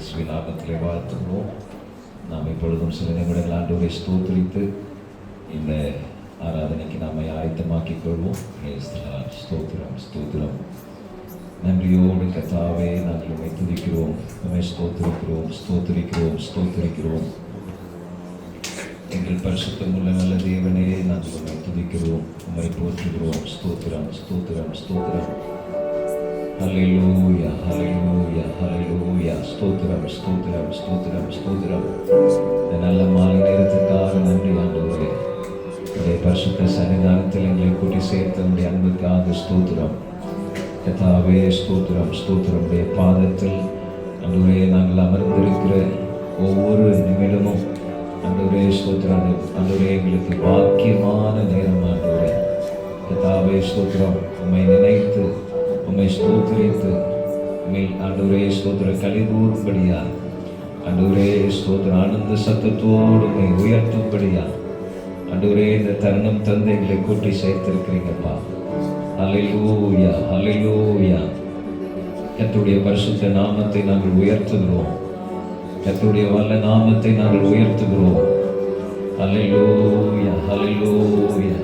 இயேசுவின் நாமத்திலே வாழ்த்துகிறோம். நாம் இப்பொழுதும் சில நிமிடங்கள் ஆண்டவரை ஸ்தோத்திரித்து இந்த ஆராதனைக்கு நாம ஆயத்தமாக்கிக் கொள்வோம். ஸ்தோத்திரம் ஸ்தோத்திரம். நன்றியோடு கர்த்தாவே நாங்கள் உம்மை துதிக்கிறோம், உம்மை ஸ்தோத்திரிக்கிறோம் ஸ்தோத்திரிக்கிறோம் ஸ்தோத்திரிக்கிறோம். எங்கள் பரிசுத்தமுள்ள நல்ல தேவனே, நாங்கள் உம்மை துதிக்கிறோம், உம்மை போற்றுகிறோம். ஸ்தோத்திரம் ஸ்தோத்திரம் ஸ்தோத்திரம். ஹல்லேலூயா ஹல்லேலூயா ஹல்லேலூயா. ஸ்தோத்திரம் ஸ்தோத்திரம் ஸ்தோத்திரம் ஸ்தோத்திரம். இந்த நல்ல மாலை நேரத்துக்காக நன்றி ஆண்டவரே. உடைய பரிசுத்த சன்னிதானத்தில் எங்களை கூட்டி சேர்த்த உடைய அன்புக்காக ஸ்தோத்திரம் கர்த்தாவே. ஸ்தோத்திரம் ஸ்தோத்திரம். உடைய பாதத்தில் ஆண்டவரே நாங்கள் அமர்ந்திருக்கிற ஒவ்வொரு நிமிடமும் ஆண்டவரே ஸ்தோத்திரம். ஆண்டவரே எங்களுக்கு பாக்கியமான நேரம் ஆண்டவரே கர்த்தாவே. ஸ்தோத்திரம். உம்மை நினைத்து உம்மை ஸ்தோத்திரித்து உம்மை ஆண்டவரே ஸ்தோத்திர கலிகூறும்படியா ஆண்டவரே ஸ்தோத்திர ஆனந்த சத்தத்தோடு உம்மை உயர்த்தும்படியா ஆண்டவரே இந்த தருணம் தந்து எங்களை கூட்டி சேர்த்திருக்கிறீங்கப்பா. ஹல்லேலூயா ஹல்லேலூயா. கர்த்தருடைய பரிசுத்த நாமத்தை நாங்கள் உயர்த்துகிறோம், கர்த்தருடைய வல்ல நாமத்தை நாங்கள் உயர்த்துகிறோம். ஹல்லேலூயா ஹல்லேலூயா.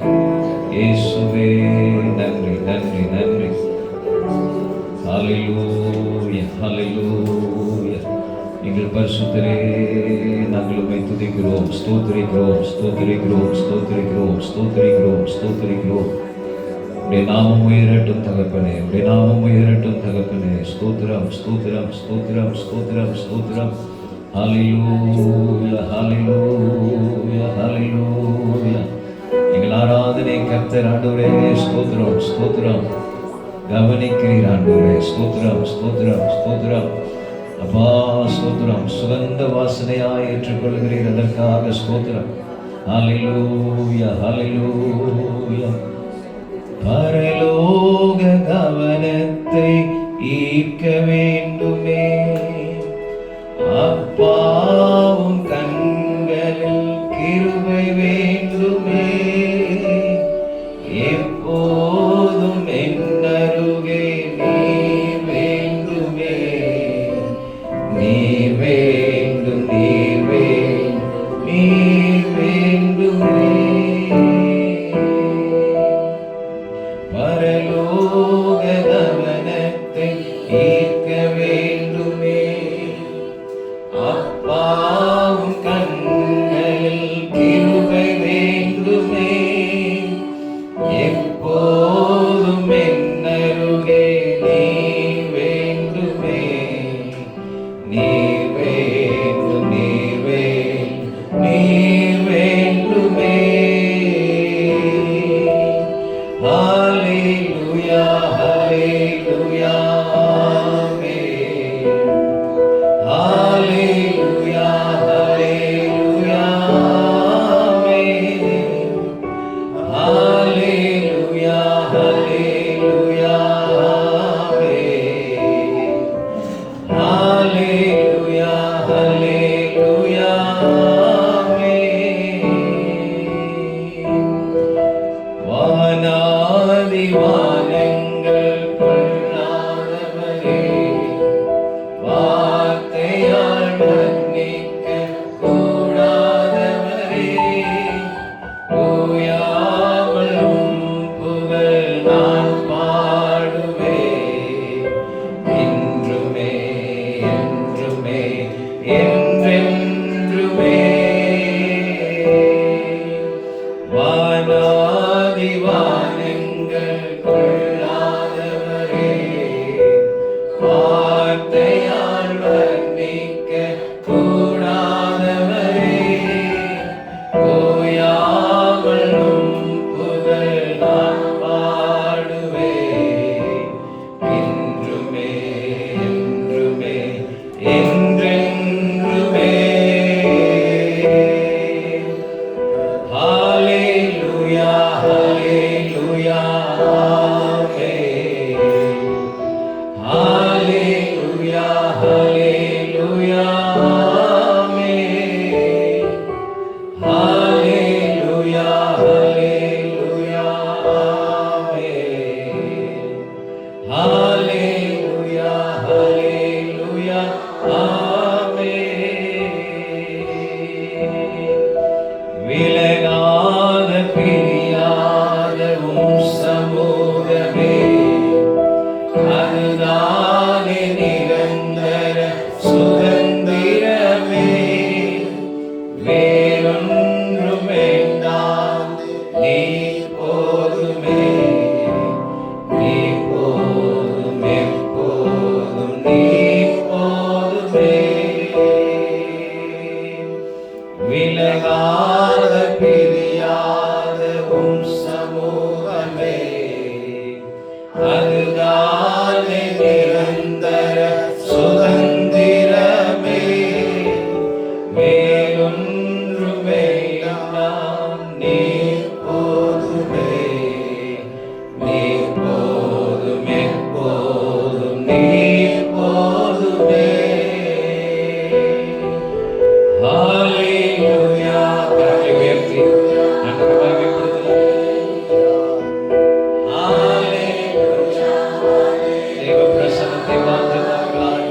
இயேசுவே நன்றி நன்றி நன்றி. ஹல்லேலூயா ஹல்லேலூயா. எங்கள் பரிசுத்தரே நாங்கள் உம்மை துதிக்கிறோம், ஸ்தோத்திரிக்கிறோம் ஸ்தோத்திரிக்கிறோம் ஸ்தோத்திரிக்கிறோம் ஸ்தோத்திரிக்கிறோம் ஸ்தோத்திரிக்கிறோம். உடைய நாமம் உயரட்டும் தகப்பனே, உடைய நாமம் உயரட்டும் தகப்பனே. ஸ்தோத்திரம் ஸ்தோத்திரம் ஸ்தோத்திரம் ஸ்தோத்திரம் ஸ்தோத்திரம். ஹல்லேலூயா ஹல்லேலூயா ஹல்லேலூயா. எங்கள் ஆராதனை கர்த்தர் ஆண்டவரே ஸ்தோத்திரம் ஸ்தோத்திரம். கவனிக்கிறீர் ஆண்டவரே. ஸ்தோத்திரம் ஸ்தோத்திரம் ஸ்தோத்திரம். அப்பா ஸ்தோத்திரம். சுகந்த வாசனையாய் ஏற்றுக்கொள்கிறீர், அதற்காக ஸ்தோத்திரம். ஹல்லேலூயா ஹல்லேலூயா. பரலோக கவனத்தை ஈர்க்க வேண்டுமே அப்பாவும் கண்களில் கிருபை வேண்டுமே. எப்போதும் என்னருகே நீர் வேண்டுமே, நீர் வேண்டும் நீர் வேண்டும் நீர் வேண்டுமே. பரலோக கவனத்தை ஈர்க்க வேண்டுமே அப்பாவும் கண்களில் கிருபை வேண்டுமே. எப்போதும் என்னருகே நீர் வேண்டுமே, நீர் வேண்டும் நீர் வேண்டும் நீர் வேண்டுமே. ஹல்லேலூயா ஹல்லேலூயா ஆமென். ஹல்லேலூயா ஹல்லேலூயா ஆமென். ஹல்லேலூயா ஹல்லேலூயா ஆமென். ஹல்லேலூயா ஹல்லேலூயா ஆமென். வானாதி வானங்கள் கொள்ளாதவரே, வார்த்தையால் வர்ணிக்க கூடாதவரே, ஓயாமல் உம் புகழ் நான் அதுதானே நிரந்தர சுதந்திரமே. வேறொன்றுமே நாம் நீர் போதுமே, நீர் போதும் எப்போதும் நீர் போதுமே. ஹல்லேலூயா. கரங்களை உயர்த்தி ஆண்டவரை மகிமைப்படுத்துவோம். ஹல்லேலூயா. தேவ பிரசன்னத்தை வாஞ்சித்தவர்களாய்.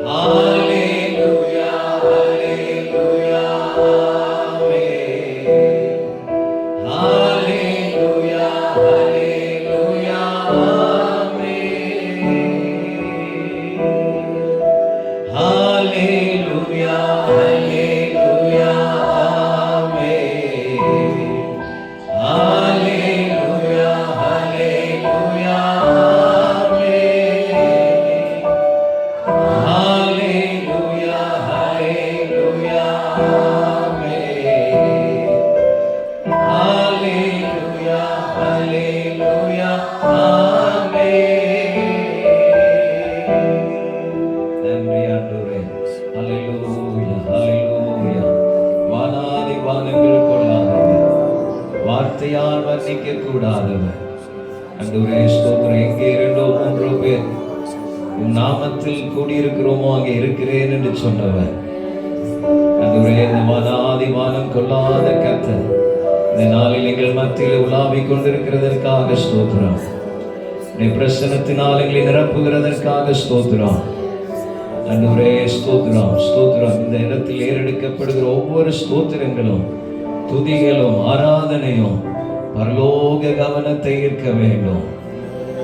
ஹல்லேலூயா, ஹல்லேலூயா, ஆமென். ஹல்லேலூயா, ஹல்லேலூயா, ஆமென். ஹல்லேலூயா, ஹல்லேலூயா, ஆமென். ஹல்லேலூயா, ஹல்லேலூயா, ஆமென். ஹல்லேலூயா, ஹல்லேலூயா, ஆமென். ஹல்லேலூயா, ஹல்லேலூயா, ஆமென். நன்றி ஆண்டவரே. ஹல்லேலூயா, ஹல்லேலூயா. வானாதி வானங்கள் கொள்ளாதவர், வார்த்தையால் வர்ணிக்க கூடாதவர். ஆண்டவரே ஸ்தோத்திரம். எங்கே இரண்டோ மூன்றோ பேர் உம் நாமத்தில் கூடியிருக்கிறோமோ அங்கே இருக்கிறேன் என்று சொன்னவர். ஆண்டவரே, இந்த வானாதி வானம் கொள்ளாத கர்த்தர் இந்த நாளில் எங்கள் மத்தியில் உலாவிக் கொண்டிருக்கிறதற்காக ஸ்தோத்திரம். நீ பிரசன்னத்தினால் எங்களை நிரப்புகிறதற்காக ஸ்தோத்திரம். ஆண்டவரே ஸ்தோத்திரம், ஸ்தோத்திரம். இந்த இடத்தில் ஏறெடுக்கப்படுகிற ஒவ்வொரு ஸ்தோத்திரங்களும், துதிகளும், ஆராதனையும் பரலோக கவனத்தை ஈர்க்க வேண்டும்.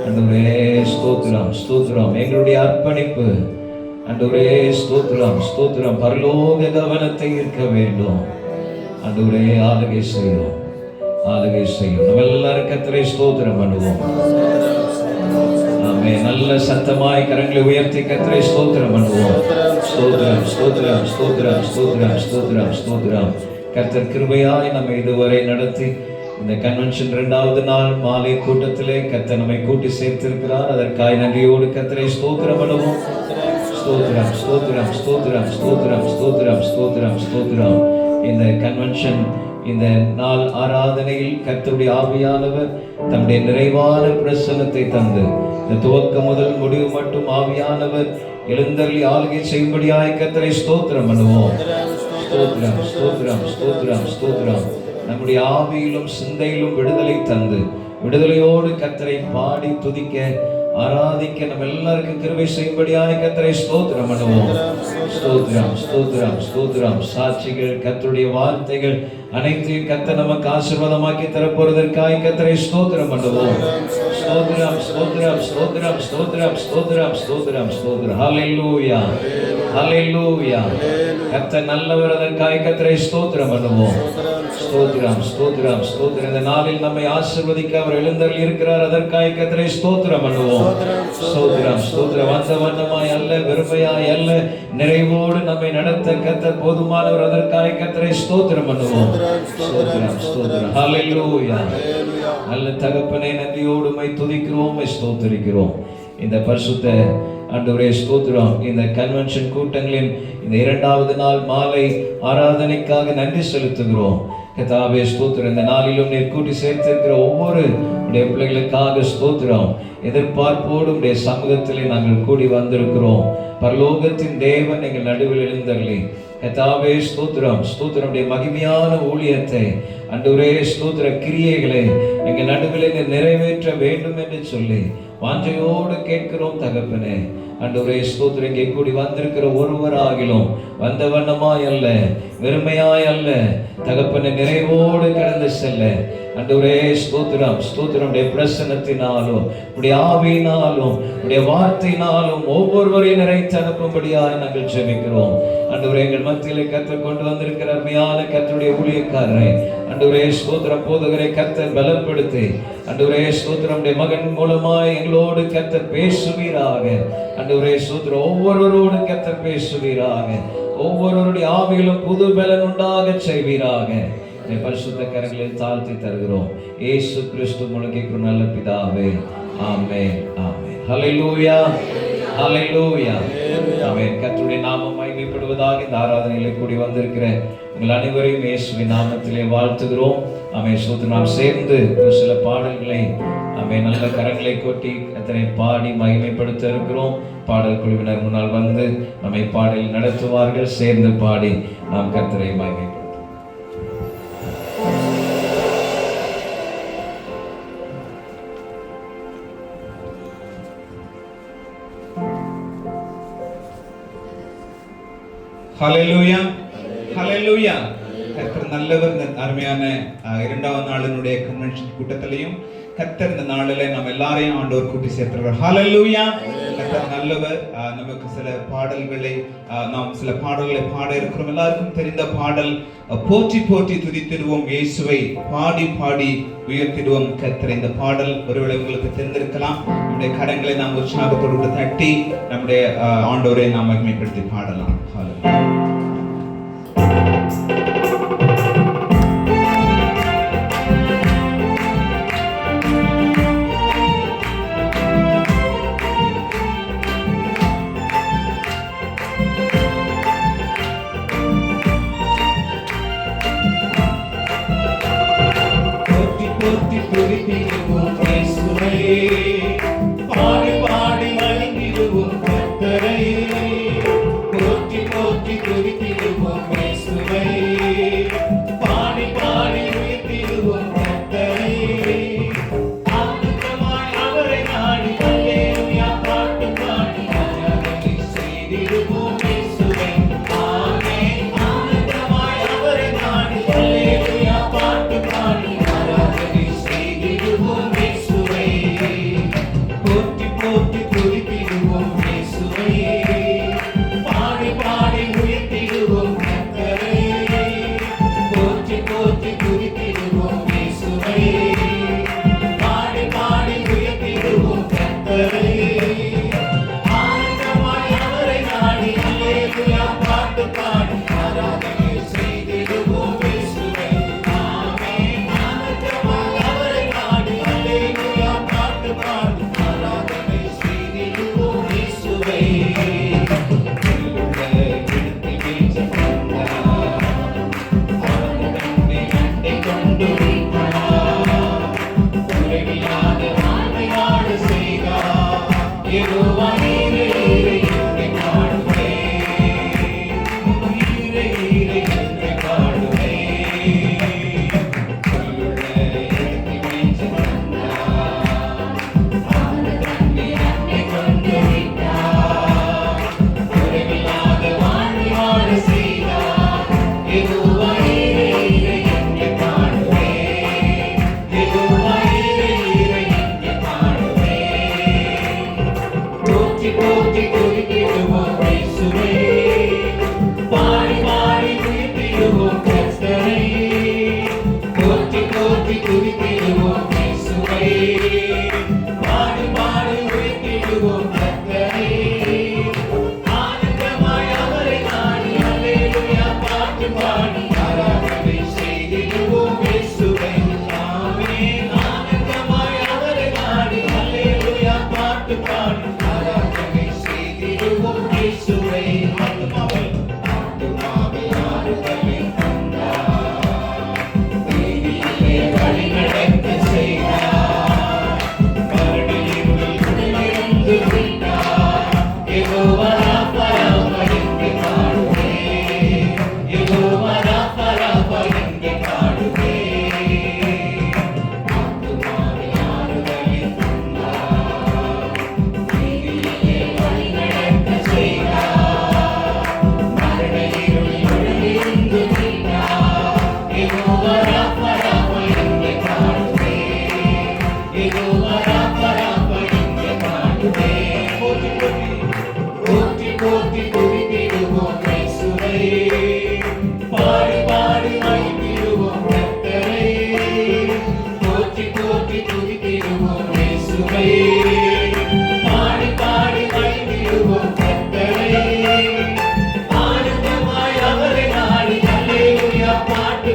ஆண்டவரே ஸ்தோத்திரம், ஸ்தோத்திரம். எங்களுடைய அர்ப்பணிப்பு ஆண்டவரே ஸ்தோத்திரம், ஸ்தோத்திரம், பரலோக கவனத்தை ஈர்க்க வேண்டும். ஆண்டவரே ஆளுகை செய்யும், ஆளுகை செய்யும். நம்ம எல்லாரும் கர்த்தரை ஸ்தோத்திரம் பண்ணுவோம். ஆமென். நல்ல சத்தமாய் கரங்களை உயர்த்தி கர்த்தரை ஸ்தோத்திரம் பண்ணுவோம். ஸ்தோத்திரம், ஸ்தோத்திரம், ஸ்தோத்திரம், ஸ்தோத்திரம், ஸ்தோத்திரம், ஸ்தோத்திரம். கர்த்தர் கிருபையாய் நம்மை இதுவரை நடத்தி இந்த கன்வென்ஷன் 2வது நாள் மாலை கூட்டத்திலே கர்த்தர் நம்மை கூட்டி சேர்த்திருக்கிறார். அதற்காக நன்றியோடு கர்த்தரை ஸ்தோத்திரம் பண்ணுவோம். ஸ்தோத்திரம், ஸ்தோத்திரம், ஸ்தோத்திரம், ஸ்தோத்திரம், ஸ்தோத்திரம், ஸ்தோத்திரம், ஸ்தோத்திரம். இந்த கன்வென்ஷன் இந்த நாள் ஆராதனையில் கர்த்தருடைய ஆவியானவர் தம்முடைய நிறைவான பிரசன்னத்தை தந்து இந்த துவக்கம் முதல் முடிவு மட்டும் ஆவியானவர் எழுந்தருளி ஆளுகை செய்யும்படியாய் கர்த்தரை ஸ்தோத்திரம் பண்ணுவோம். ஸ்தோத்திரம், ஸ்தோத்திரம், ஸ்தோத்திரம், ஸ்தோத்திரம். நம்முடைய ஆவியிலும் சிந்தையிலும் விடுதலை தந்து விடுதலையோடு கர்த்தரை பாடி துதிக்க ஆராதிக்க நம்ம எல்லாருக்கும் கிருபை செய்யும்படியாய் கர்த்தரை ஸ்தோத்திரம் பண்ணுவோம். ஸ்தோத்திரம், ஸ்தோத்திரம், ஸ்தோத்திரம். சாட்சிகள், கர்த்தருடைய வார்த்தைகள் அனைத்தையும் கர்த்தர் நமக்கு ஆசீர்வாதமாக்கி தரப்போறதற்காக கர்த்தரை ஸ்தோத்திரம் பண்ணுவோம். ஸ்தோத்திரம், ஸ்தோத்திரம், ஸ்தோத்திரம், ஸ்தோத்திரம், ஸ்தோத்திரம், ஸ்தோத்திரம், ஸ்தோத்திரம். ஹல்லேலூயா, ஹல்லேலூயா. கர்த்தர் நல்லவர், அதற்காக கர்த்தரை ஸ்தோத்திரம் பண்ணுவோம். ஸ்தோத்திரம், ஸ்தோத்திரம், ஸ்தோத்திரம். இந்த நாளில் நம்மை ஆசீர்வதிக்க அவர் எழுந்தருளி இருக்கிறார். அதற்காக கர்த்தரை ஸ்தோத்திரம் பண்ணுவோம். ஸ்தோத்திரம், ஸ்தோத்திரம். வந்த வண்ணமாய் அல்ல, வெறுமையாய் அல்ல, நிறைவோடு நம்மை நடத்த கர்த்தர் போதுமானவர். அதற்காக கர்த்தரை ஸ்தோத்திரம் பண்ணுவோம். ஸ்தோத்திரம், ஸ்தோத்திரம். ஹல்லேலூயா. நல்ல தகப்பனே, நன்றியோடு உம்மை துதிக்கிறோம், உம்மை ஸ்தோத்திரிக்கிறோம். இந்த பரிசுத்த ஆண்டவரே ஸ்தோத்திரம். இந்த கன்வென்ஷன் கூட்டங்களின் இந்த 2வது நாள் மாலை ஆராதனைக்காக நன்றி செலுத்துகிறோம். கர்த்தாவே ஸ்தோத்திரம். இந்த நாளிலும் நீர் கூட்டி சேர்த்திருக்கிற ஒவ்வொரு உடைய பிள்ளைகளுக்காக ஸ்தோத்திரம். எதிர்பார்ப்போடு உடைய சமூகத்திலே நாங்கள் கூடி வந்திருக்கிறோம். பரலோகத்தின் தேவன் எங்கள் நடுவில் எழுந்தருளி கர்த்தாவே ஸ்தோத்திரம், ஸ்தோத்திரம். உடைய மகிமையான ஊழியத்தை ஆண்டவரே ஸ்தோத்திர கிரியைகளை எங்கள் நடுவில் நிறைவேற்ற வேண்டும் என்று சொல்லி வாஞ்சையோடு கேட்கிறோம் தகப்பனே. ஆண்டவரே ஸ்தோத்திரம். இங்கே கூடி வந்திருக்கிற ஒருவராகிலும் வந்த வண்ணமாய் அல்ல, வெறுமையாய் அல்ல தகப்பனை, நிறைவோடு கடந்து செல்ல ஆண்டவரே ஸ்தோத்திரம், ஸ்தோத்திரம். உடைய பிரசன்னத்தினாலும் உடைய ஆவியினாலும் உடைய வார்த்தையினாலும் ஒவ்வொருவரையும் நிறைத்து அனுப்பும்படியாக நாங்கள் ஜெபிக்கிறோம். ஆண்டவரே எங்கள் மத்தியிலே கர்த்தர் கொண்டு வந்திருக்கிற அருமையான கர்த்தருடைய ஊழியக்காரரை ஆண்டவரே ஸ்தோத்திரம் போதகரை கர்த்தர் பலப்படுத்தி ஆண்டவரே ஸ்தோத்திரம் உடைய மகன் மூலமாய் எங்களோடு கர்த்தர் பேசுவீராக. ஆண்டவரே ஸ்தோத்திரம். ஒவ்வொருவரோடு கர்த்தர் பேசுவீராக. ஒவ்வொருவருடைய ஆவியிலும் புது பலன் உண்டாக செய்வீராக. பரிசுத்த கரங்களில் தாழ்த்தி தருகிறோம். இயேசு கிறிஸ்து முழுகிற நல்ல பிதாவே, ஆமென், ஆமென். ஹல்லேலூயா, ஹல்லேலூயா, ஆமென். கர்த்தருடைய நாமம் மகிமைப்படுவதாக. இந்த ஆராதனையிலே கூடி வந்திருக்கிற உங்கள் அனைவரையும் இயேசுவின் நாமத்திலே வாழ்த்துகிறோம். ஆமென். ஸ்தோத்திரம். நாம் சேர்ந்து ஒரு சில பாடல்களை ஆமென் நல்ல கரங்களை கொட்டி கர்த்தரை பாடி மகிமைப்படுத்த இருக்கிறோம். பாடல் குழுவினர் முன்னால் வந்து நம்மை பாடல் நடத்துவார்கள். சேர்ந்து பாடி நாம் கர்த்தரை மகிமைப்படுத்துவோம். ஹல்லேலூயா, ஹல்லேலூயா. கர்த்தர் நல்லவர். இந்த அருமையான இரண்டாவது நாளினுடைய கன்வென்ஷன் கூட்டத்திலையும் கர்த்தர் இந்த நாளில நம்ம எல்லாரையும் ஆண்டவர் கூட்டி சேர்த்திருக்கிறார். ஹல்லேலூயா. கர்த்தர் நல்லவர். நமக்கு சில பாடல்களை நாம் சில பாடல்களை பாட இருக்கிறோம். எல்லாருக்கும் தெரிந்த பாடல், போற்றி போற்றி துதித்திடுவோம் இயேசுவை, பாடி பாடி உயர்த்திடுவோம் கர்த்தரை. இந்த பாடல் ஒருவேளை உங்களுக்கு தெரிந்திருக்கலாம். நம்முடைய கரங்களை நாம் உற்சாகத்தோடு தட்டி நம்முடைய ஆண்டவரை நாம் மகிமைப்படுத்தி பாடலாம். ஹல்லேலூயா. பாடி பாடி வணங்கிடுவோம் கர்த்தரை, போற்றி போற்றி துதித்திடுவோம் இயேசுவை, பாடி பாடி உயர்த்திடுவோம் கர்த்தரை, ஆனந்தமாய் அவரை நாடி அல்லேலூயா பாட்டு பாடி ஆராதனை செய்திடுவோம் இயேசுவை. ஆமென். ஆனந்தமாய் அவரை நாடி அல்லேலூயா பாட்டு பாடி ஆராதனை செய்திடுவோம் இயேசுவை, போற்றி போற்றி துதித்திடுவோம் இயேசுவை, பாடி பாடி உயர்த்திடுவோம் கர்த்தரை, போற்றி போற்றி துதித்திடுவோம் இயேசுவை, பாடி பாடி உயர்த்திடுவோம் கர்த்தரை, ஆனந்தமாய் அவரை நாடி அல்லேலூயா பாட்டு பாடி ஆராதனை செய்திடுவோம் இயேசுவை. ஆமென். ஆனந்தமாய் அவரை நாடி அல்லேலூயா பாட்டு பாடி ஆராதனை செய்திடுவோம் இயேசுவை.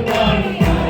பாடி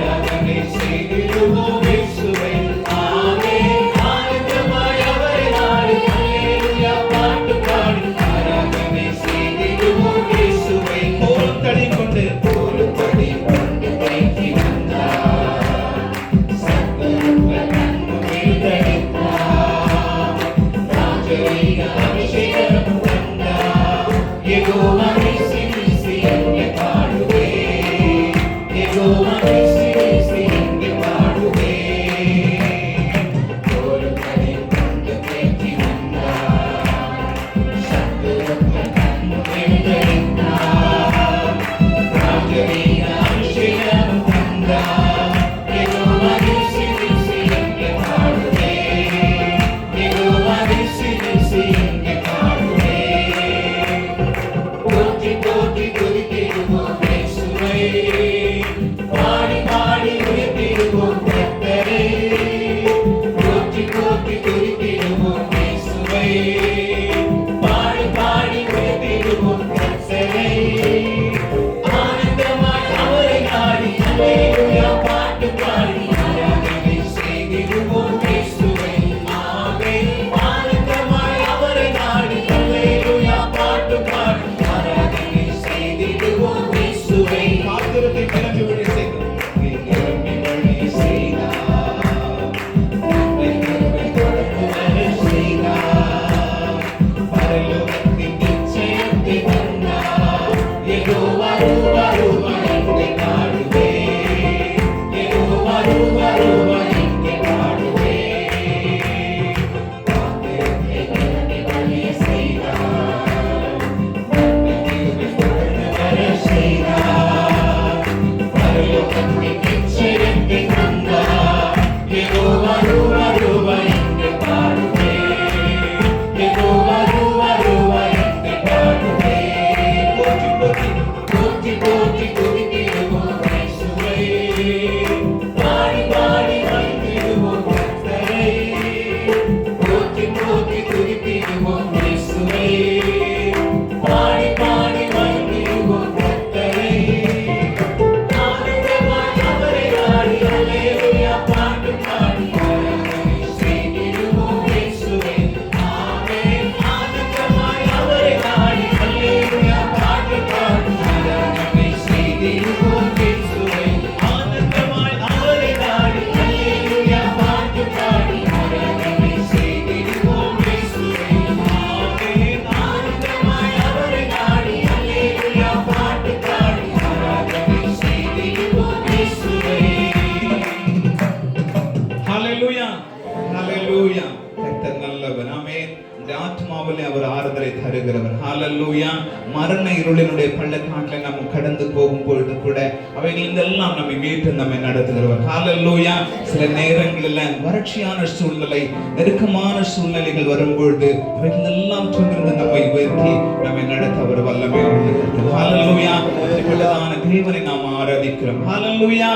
ஆத்மாவிலே அவர் ஆறுதலை தருகிறவர். ஹalleluya. மரண இருளினுடைய பள்ளத்தாக்கில் நாம் கடந்து போகும் பொழுது கூட அவைகள் எல்லாம் நம்மை மீட்டு நம்மை நடத்துகிறவர். ஹalleluya. சில நேரங்களில் வறட்சியான சூழ்நிலை, நெருக்கமான சூழ்நிலைகள் வரும்பொழுது அவைகள் எல்லாம் துணிந்து நம்மை உயர்த்தி நம்மை நடத்த அவர் வல்லமை உள்ளது. ஹalleluya. இப்படியான தேவனை நாம் ஆராதிக்கிறோம். ஹalleluya.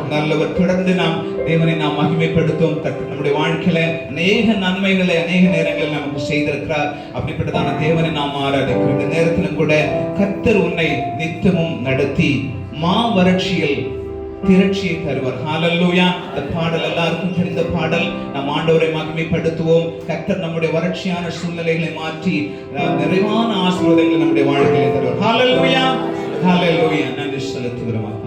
நல்லவர். தொடர்ந்து நாம் தேவனை நாம் மகிமைப்படுத்தும். நம்முடைய வாழ்க்கையில அநேக நன்மைகளை அநேக நேரங்களில் நமக்கு செய்திருக்கிறார். அப்படிப்பட்டதான தேவனை நாம் ஆராதிக்கிறோம். இந்த நேரத்திலும் கூட கர்த்தர் உன்னை நித்தமும் நடத்தி வறட்சியில் திரட்சியை தருவார். ஹalleluya. இந்த பாடல் எல்லாருக்கும் தெரிந்த பாடல். நாம் ஆண்டவரை மகிமைப்படுத்துவோம். கர்த்தர் நம்முடைய வறட்சியான சூழ்நிலைகளை மாற்றி நிறைவான ஆசீர்வாதங்களை நம்முடைய வாழ்க்கையில தருவார். ஹalleluya. ஹalleluya. நன்றி செலுத்துகிறோம்.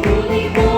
துதி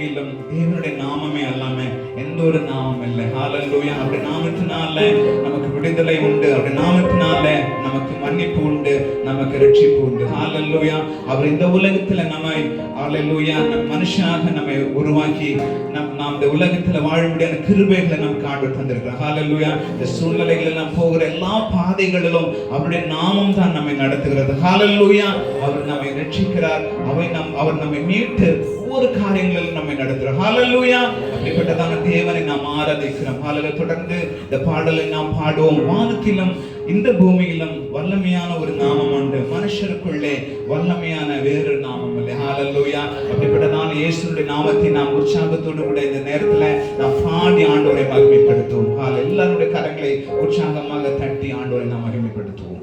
பூமியிலும் தேவனுடைய நாமமே அல்லாம எந்த ஒரு நாமம் இல்லை. ஹalleluya. அவருடைய நாமத்தினால நமக்கு விடுதலை உண்டு, அவருடைய நாமத்தினால நமக்கு மன்னிப்பு உண்டு, நமக்கு ரட்சிப்பு உண்டு. ஹalleluya. அவர் இந்த உலகத்துல நம்மை ஹalleluya மனுஷனாக நம்மை உருவாக்கி நாம் இந்த உலகத்துல வாழ முடியாத கிருபைகளை நமக்கு ஆண்டவர் தந்திருக்கிறார். ஹalleluya. இந்த சூழ்நிலைகளில் நாம் போகிற எல்லா பாதைகளிலும் அவருடைய நாமம் தான் நம்மை நடத்துகிறது. ஹalleluya. அவர் நம்மை ரட்சிக்கிறார், அவர் நம்மை மீட்டு ஒவ்வொரு காரியங்களிலும் நம்மை நடத்துகிறார். ஹalleluya. அப்படிப்பட்டதான தேவனை நாம் ஆராதிக்கிறோம். ஹalleluya. தொடர்ந்து இந்த பாடலை நாம் பாடுவோம். வானத்திலும் இந்த பூமியிலும் வல்லமையான ஒரு நாமம் உண்டு, மனுஷருக்குள்ளே வல்லமையான வேறு நாமம் இல்லை. ஹalleluya. அப்படிப்பட்டதான இயேசுவின் நாமத்தை நாம் உற்சாகத்தோடு கூட இந்த நேரத்துல நாம் பாடி ஆண்டவரை மகிமைப்படுத்துவோம். எல்லாருடைய கரங்களை உற்சாகமாக தட்டி ஆண்டவரை நாம் மகிமைப்படுத்துவோம்.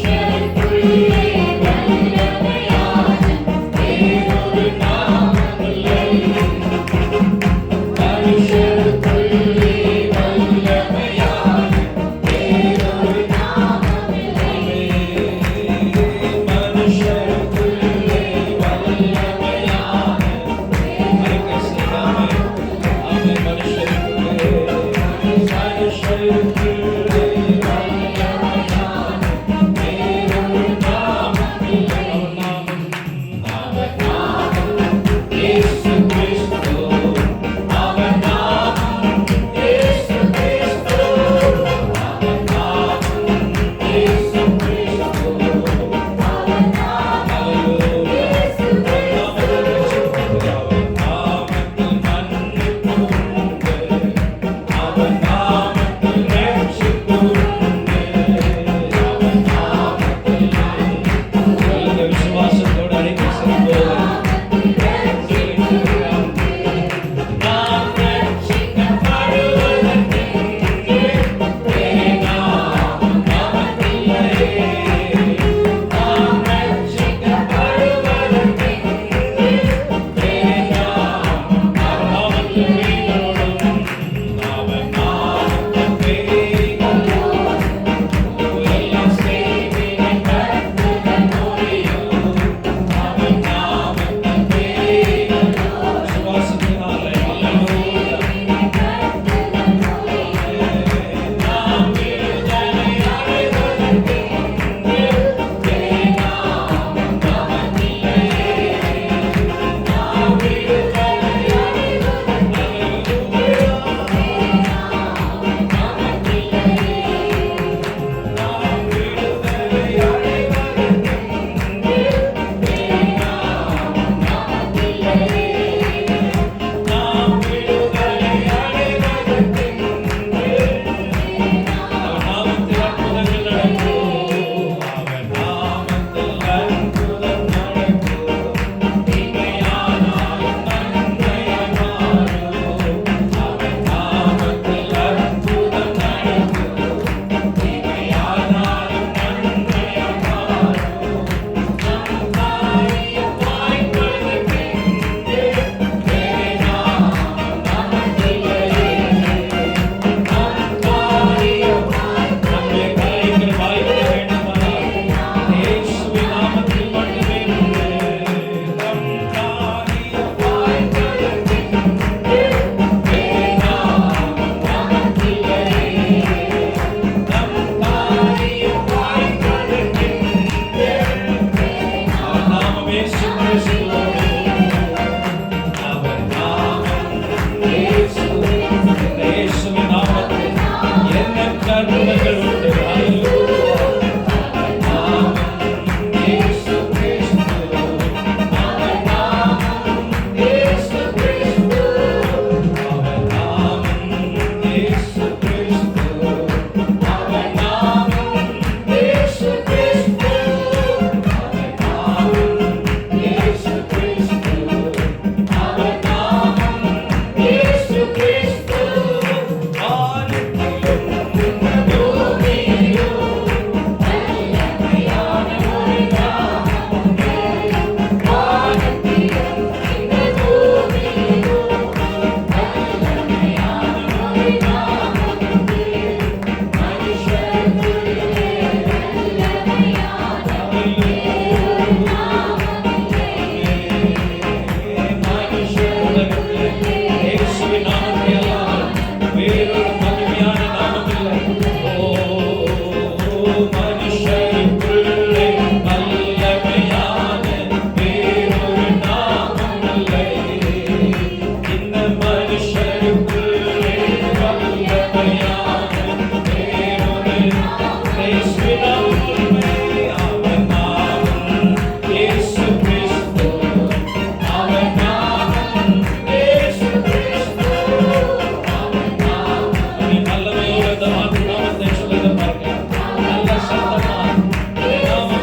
Share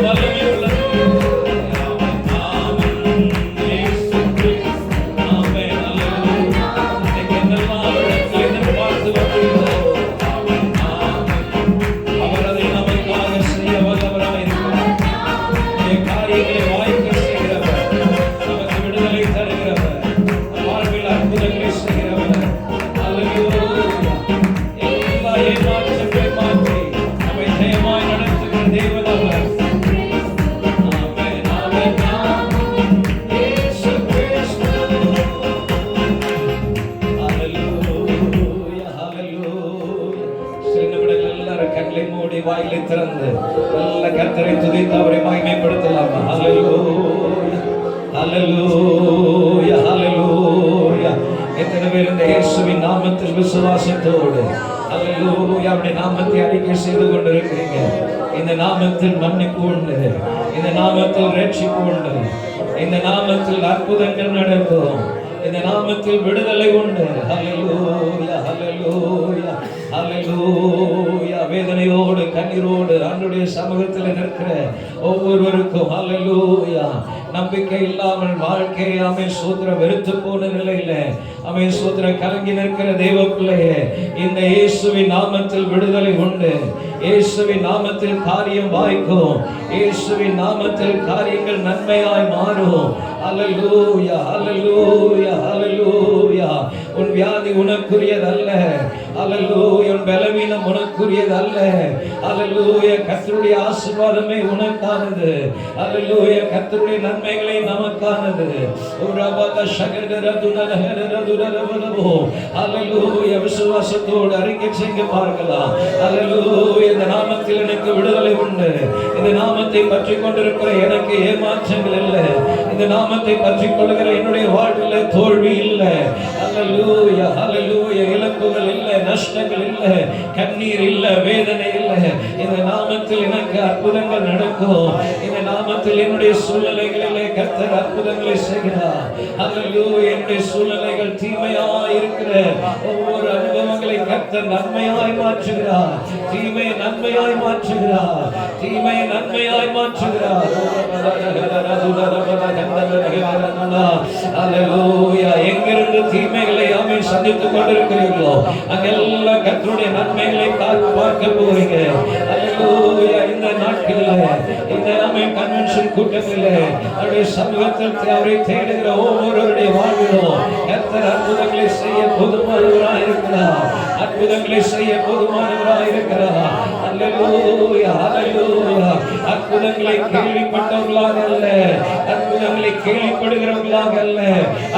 வல்லமை உள்ளது. ஆமென். அல்லேலூயா. இன்னைக்கு என்னெல்லாம் அவரிடத்தில் எதிர்பார்த்து வருகிறோம். அவர் அதை நமக்காக செய்ய வல்லவராய் இருக்கிறார். நம்முடைய காரியங்களை வாய்க்க செய்கிறவர், நமக்கு விடுதலை தருகிறவர், வாழ்வில் அற்புதங்களை செய்கிறவர். அல்லேலூயா. எல்லா ஏமாற்றங்களை மாற்றி நம்மை ஜெயமாய் நடத்துகிற தேவன் அவர். ஆமென், ஆமென், ஆமென். இயேசு கிறிஸ்து. ஹல்லேலூயா, ஹல்லேலூயா. சில நிமிடங்கள் எல்லாரும் கண்களை மூடி வாயிலை திறந்து நல்ல கர்த்தரை துதித்து அவரை மகிமைப்படுத்தலாமா? ஹல்லேலூயா, ஹல்லேலூயா, ஹல்லேலூயா. எத்தனை பேர் இந்த இயேசுவின் நாமத்தில் விசுவாசத்தோடு ஹல்லேலூயா அவருடைய நாமத்தை அறிக்கை செய்து கொண்டிருக்கிறீங்க? இந்த நாமத்தில் மன்னிப்பு உண்டு, இந்த நாமத்தில் ரட்சிப்பு உண்டு, இந்த நாமத்தில் அற்புதங்கள் நடக்கும், இந்த நாமத்தில் விடுதலை உண்டு. ஹல்லேலூயா, ஹல்லேலூயா, ஹல்லேலூயா. வேதனையோடு கண்ணீரோடு ஆண்டவருடைய சமூகத்தில் நிற்கிற ஒவ்வொருவருக்கும் ஹல்லேலூயா. நம்பிக்கை இல்லாமல் வாழ்க்கை ஆமென் சோத்திரம் வெறுத்து போன நிலையில ஆமென் சோத்திரம் கலங்கி நிற்கிற தேவ பிள்ளையே, இந்த இயேசுவின் நாமத்தில் விடுதலை உண்டு. இயேசுவின் நாமத்தில் காரியம் வாய்க்கும். இயேசுவின் நாமத்தில் காரியங்கள் நன்மையாய் மாறும். ஹல்லேலூயா, ஹல்லேலூயா, ஹல்லேலூயா. உன் வியாதி உனக்குரியதல்ல. ஹல்லேலூயா. உன் பலவீனம் உனக்குரியதல்ல. ஹல்லேலூயா. கர்த்தருடைய ஆசீர்வாதமே உனக்கானது. ஹல்லேலூயா. கர்த்தருடைய நன்மைகளே நமக்கானது. உரபத ஷகரதுனரதுனரதுனரவலவோ. ஹல்லேலூயா. விசுவாசத்தோடு அறிக்கை செய்ய பார்க்கலாம். ஹல்லேலூயா. இந்த நாமத்தில் எனக்கு விடுதலை உண்டு. இந்த நாமத்தை பற்றிக் கொண்டிருக்கிற எனக்கு ஏமாற்றங்கள் இல்லை. இந்த நாமத்தை பற்றிக் கொள்கிற என்னுடைய வாழ்வில் தோல்வி இல்லை. ஹல்லேலூயா, ஹல்லேலூயா. இழப்புகள் இல்லை, நஷ்டங்கள் இல்லை, கண்ணீர் இல்லை, வேதனை இல்லை. இந்த நாமத்தில் எனக்கு அற்புதங்கள் நடக்கும். இந்த நாமத்தில் என்னுடைய சூழ்நிலைகளிலே கர்த்தர் அற்புதங்களை செய்கிறார். ஹல்லேலூயா. என்னுடைய சூழ்நிலைகள் தீமையாய் இருக்கிற ஒவ்வொரு அனுபவங்களை கர்த்தர் நன்மையாய் மாற்றுகிறார். தீமையை நன்மையாய் மாற்றுகிறார். தீமையை நன்மையாய் மாற்றுகிறார். ஹல்லேலூயா. எங்கிருந்து தீமைகளை ஆமென் சந்தித்துக் கொண்டிருக்கிறீர்களோ அங்கெல்லாம் கர்த்தருடைய நன்மைகளை பார்க்க போறீங்க. ஹல்லேலூயா. இந்த நாட்களில் இந்த ஆமென் கன்வென்ஷன் கூட்டத்தில் அவருடைய சமூகத்தில் அவரை தேடுகிற ஒவ்வொருவருடைய வாழ்விலும் கர்த்தர் அற்புதங்களை செய்ய போதுமானவராய் இருக்கிறார். அற்புதங்களை செய்ய போதுமானவராய் இருக்கிறார். ஹல்லேலூயா, ஹல்லேலூயா. அற்புதங்களை கேள்விப்பட்டவர்களாக அல்ல, அற்புதங்களை கேள்விப்படுகிறவர்களாக அல்ல,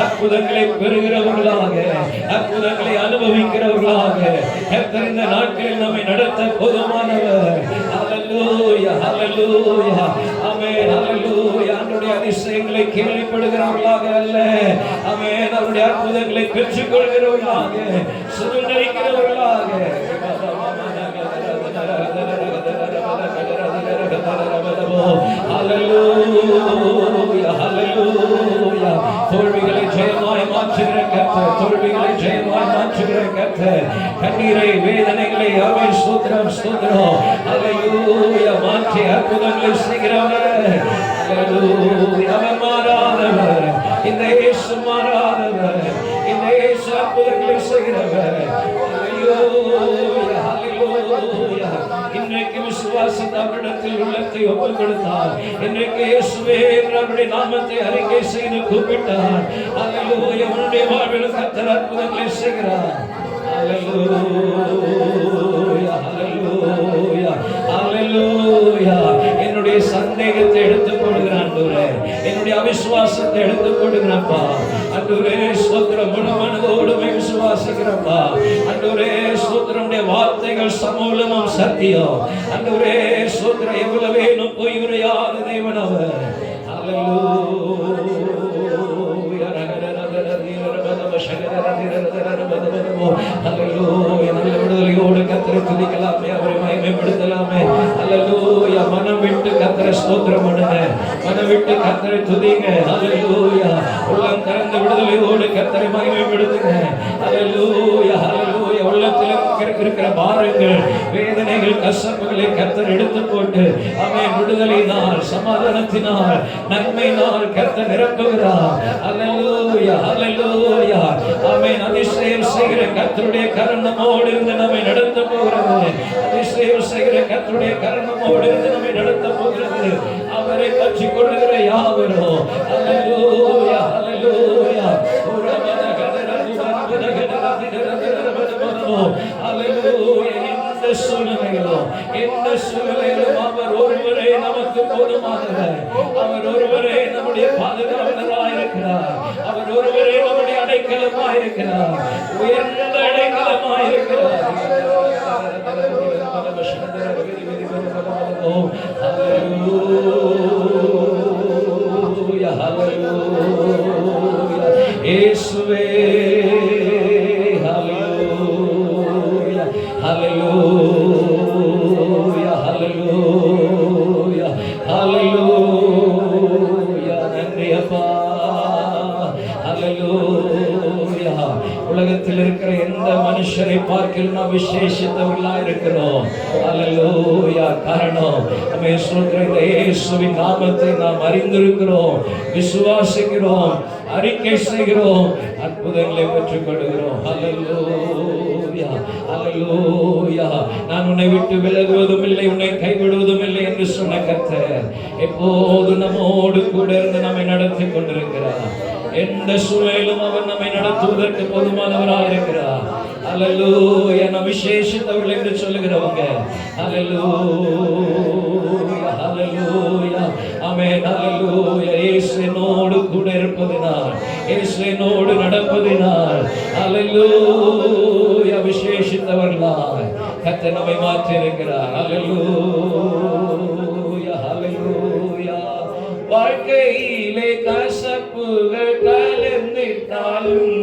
அற்புதங்களை பெறுகிறவர்களாக, அற்புதங்களை அனுபவிக்கிறவர்களாக கர்த்தர் இந்த நாட்களில் நம்மை நடத்த போதுமானவர். ஹல்லேலூயா, ஹல்லேலூயா. ஆமென், ஹல்லேலூயா. அவருடைய அதிசயங்களை கேள்விப்படுகிறவர்களாக அல்ல, ஆமென், அவருடைய அற்புதங்களை பெற்றுக்கொள்கிறவர்களாக, சுதந்திரிக்கிறவர்களாக. ஹல்லேலூயா, ஹல்லேலூயா. தோல்விகளை ஜெயமாய் மாற்றுகிற கர்த்தர், தோல்விகளை ஜெயமாய் மாற்றுகிற கர்த்தர், கண்ணீரை வேதனைகளை ஆமென் ஸ்தோத்திரம் ஸ்தோத்திரம் ஹல்லேலூயா மாற்றி அற்புதங்களை செய்கிறவர். ஹல்லேலூயா. அவர் மாறாதவர். இந்த இயேசு மாறாதவர். இந்த இயேசு அற்புதங்களை செய்கிறவர். ஹல்லேலூயா, ஹல்லேலூயா. இன்றைக்கு விசுவாசம் அவரிடத்தில் உள்ளத்தை ஒப்புக் கொடுத்தார். இன்றைக்கு இயேசுவே அவருடைய நாமத்தை அறிக்கை செய்து கூப்பிட்டார். ஹல்லேலூயா. அவருடைய வாழ்வில் கர்த்தர் அற்புதங்களை செய்கிறார். ஹல்லேலூயா, ஹல்லேலூயா, ஹல்லேலூயா. என்னுடைய சந்தேகத்தை எடுத்துக் கொடுக்கிறான் ஆண்டவரே. என்னுடைய அவிசுவாசத்தை எடுத்துக் கொடுக்கிறப்பா ஆண்டவரே. ஸ்தோத்திரம். முழு மனதோடு விசுவாசிக்கிறப்பா ஆண்டவரே. ஸ்தோத்திரமுடைய வார்த்தைகள் சமூலமும் சத்தியம் ஆண்டவரே. ஸ்தோத்திரம். எவ்வளவேனும் பொய் உரையாத தேவன் அவர். ஹல்லேலூயா. ஹல்லேலூயா. நல்ல விடுதலையோடு கர்த்தரை துதிக்கலாமே, அவரை மகிமைப்படுத்தலாமே. ஹல்லேலூயா. மனம் விட்டு கர்த்தரை ஸ்தோத்திரம் பண்ணுங்க, மனம் விட்டு கர்த்தரை துதிங்க. ஹல்லேலூயா. உள்ளம் திறந்த விடுதலையோடு கர்த்தரை மகிமைப்படுத்துங்க. ஹல்லேலூயா, ஹல்லேலூயா. உங்களுடைய உள்ளத்தில் இருக்கிற பாரங்கள், வேதனைகள், கசப்புகளை கர்த்தர் எடுத்து போட்டு ஆமென் விடுதலையினால், சமாதானத்தினால், நன்மையினால் கர்த்தர் நிரப்புகிறார். அல்லேலூயா, அல்லேலூயா. ஆமென். அதிசயம் செய்கிற கர்த்தருடைய கரம் நம்மோடு இருந்து நம்மை நடத்த போகிறது. அதிசயம் செய்கிற கர்த்தருடைய கரம் நம்மோடு இருந்து நம்மை நடத்த போகிறது. அவரை பற்றி கொள்ளுகிற யாவரும் அல்லேலூயா, அல்லேலூயா. எந்த சூழ்நிலையிலும் அவர் ஒருவரே நமக்கு போதுமானவர். அவர் ஒருவரே நம்முடைய பாதுகாவலராயிருக்கிறார். அவர் ஒருவரே நம்முடைய அடைக்கலமாயிருக்கிறார். உயர்ந்த அடைக்கலமாயிருக்கிறார். ஹல்லேலூயா, ஹல்லேலூயா. இயேசுவே ஹல்லேலூயா, ஹல்லேலூயா, ஹல்லேலூயா, ஹல்லேலூயா. நன்றி அப்பா. ஹல்லேலூயா. உலகத்தில் இருக்கிற எந்த மனுஷரை பார்க்கலும் நாம் விசேஷித்தவர்களா இருக்கிறோம். ஹல்லேலூயா. காரணம் நம்ம இயேசுவின் நாமத்தை நாம் அறிந்திருக்கிறோம், விசுவாசிக்கிறோம், அறிக்கை செய்கிறோம், அற்புதங்களை பெற்றுக் கொள்கிறோம். ஹல்லேலூயா, ஹல்லேலூயா. நான் உன்னை விட்டு விலகுவதும் இல்லை, உன்னை கைவிடுவதும் இல்லை என்று சொன்ன கர்த்தர் எப்போது நம்மோடு கூட இருந்து நம்மை நடத்தி கொண்டிருக்கிறார். எந்த சூழலிலும் அவர் நம்மை நடத்துவதற்கு போதுமானவராக இருக்கிறார். ஹல்லேலூயா. நாம் விசேஷித்தவர்கள் என்று சொல்லுகிறவங்க ஹல்லேலூயா, ஹல்லேலூயா. ஆமென். ஹல்லேலூயா. இயேசுவோடு கூட இருப்பதினால், இயேசுவோடு நடப்பதினால் ஹல்லேலூயா விசேஷித்தவர்களாய் கர்த்தர் நம்மை மாற்றி இருக்கிறார். ஹல்லேலூயா, ஹல்லேலூயா. வாழ்க்கையிலே கசப்புகள் கலந்திட்டாலும்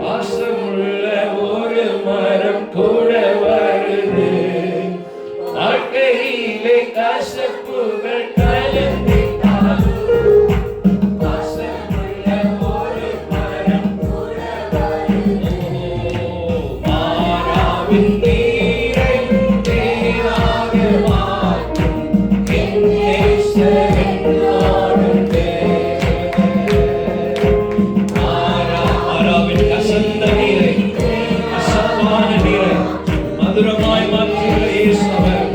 வாசமுள்ள ஒரு மரம் கூட வருது. வாழ்க்கையிலே கசப்புகள் கலந்திட்டாலும் வாசமுள்ள ஒரு மரம் கூட வருது. மாறாவின் நீரை தேனாக மாற்றும் என் நேசரே மதுரமாய் மாற்றுகிற இயேசு அவர்.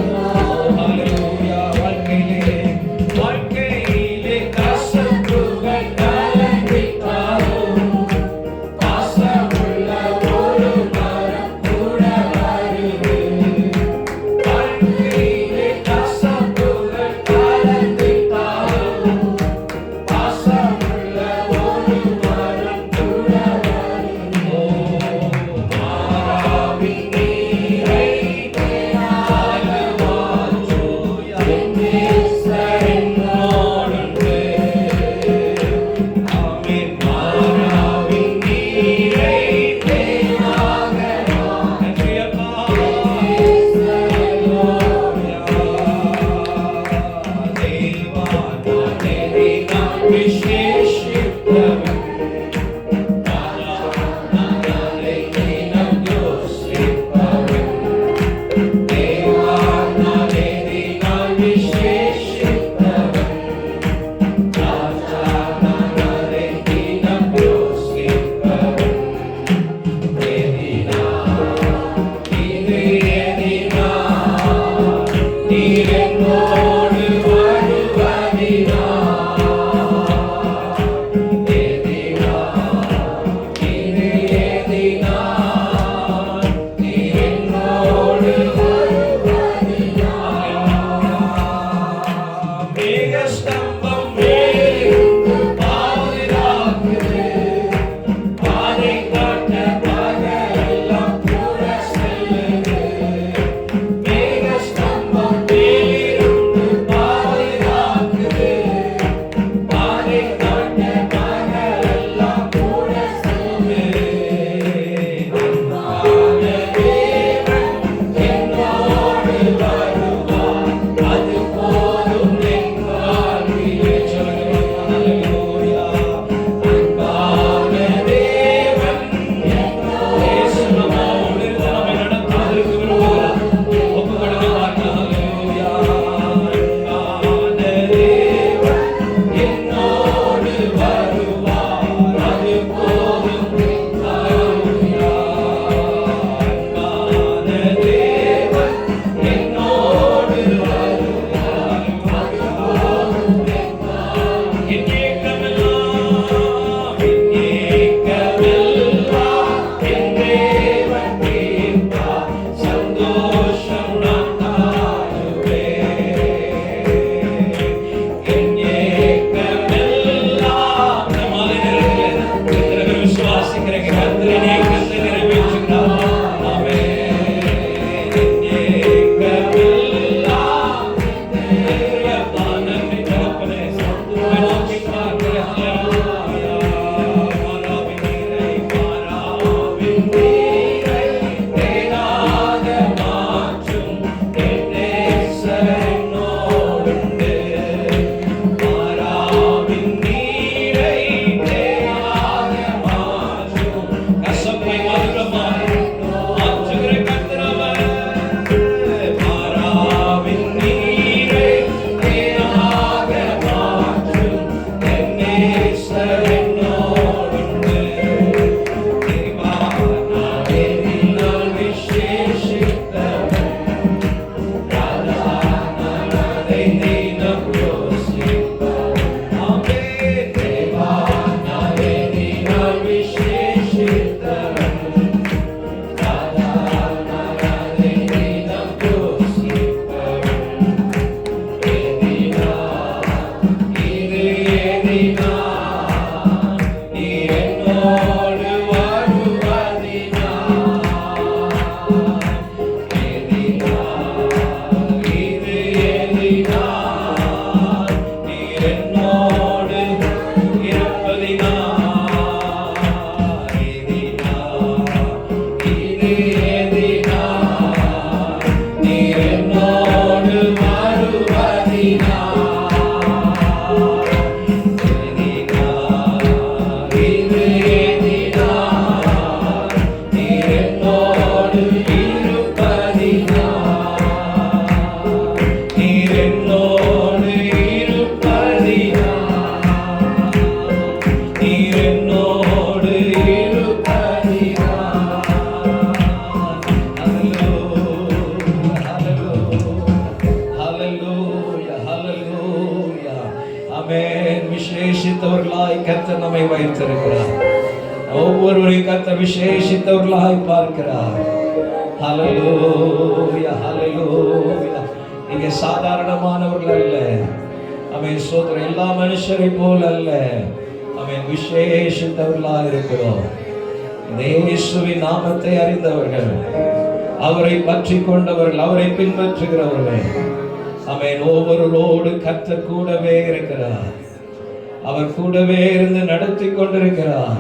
ஹல்லேலூயா. வாழ்க்கையிலே கசப்புகள் கலந்திட்டாலும் வாசமுள்ள ஒரு மரம் கூட வருது. வாழ்க்கையிலே கசப்புகள் கலந்திட்டாலும் வாசமுள்ள ஒரு மரம் கூட வருது. மாறாவின் விசேஷித்தவர்களாய் கர்த்தர் நம்மை வைத்திருக்கிறார். ஒவ்வொருவரையும் கர்த்தர் விசேஷித்தவர்களாய் பார்க்கிறார். ஹல்லேலூயா, ஹல்லேலூயா. நீங்க சாதாரணமானவர்கள் அல்ல. ஆமென். ஸ்தோத்திரம். எல்லா மனுஷரை போல் அல்ல. ஆமென். விசேஷித்தவர்களாய் இருக்கிறோம். இந்த இயேசுவின் நாமத்தை அறிந்தவர்கள், அவரை பற்றி கொண்டவர்கள், அவரை பின்பற்றுகிறவர்கள். ஆமென். ஒவ்வொருவரோடு கர்த்தர் கூடவே இருக்கிறார். அவர் கூடவே இருந்து நடத்தி கொண்டிருக்கிறார்.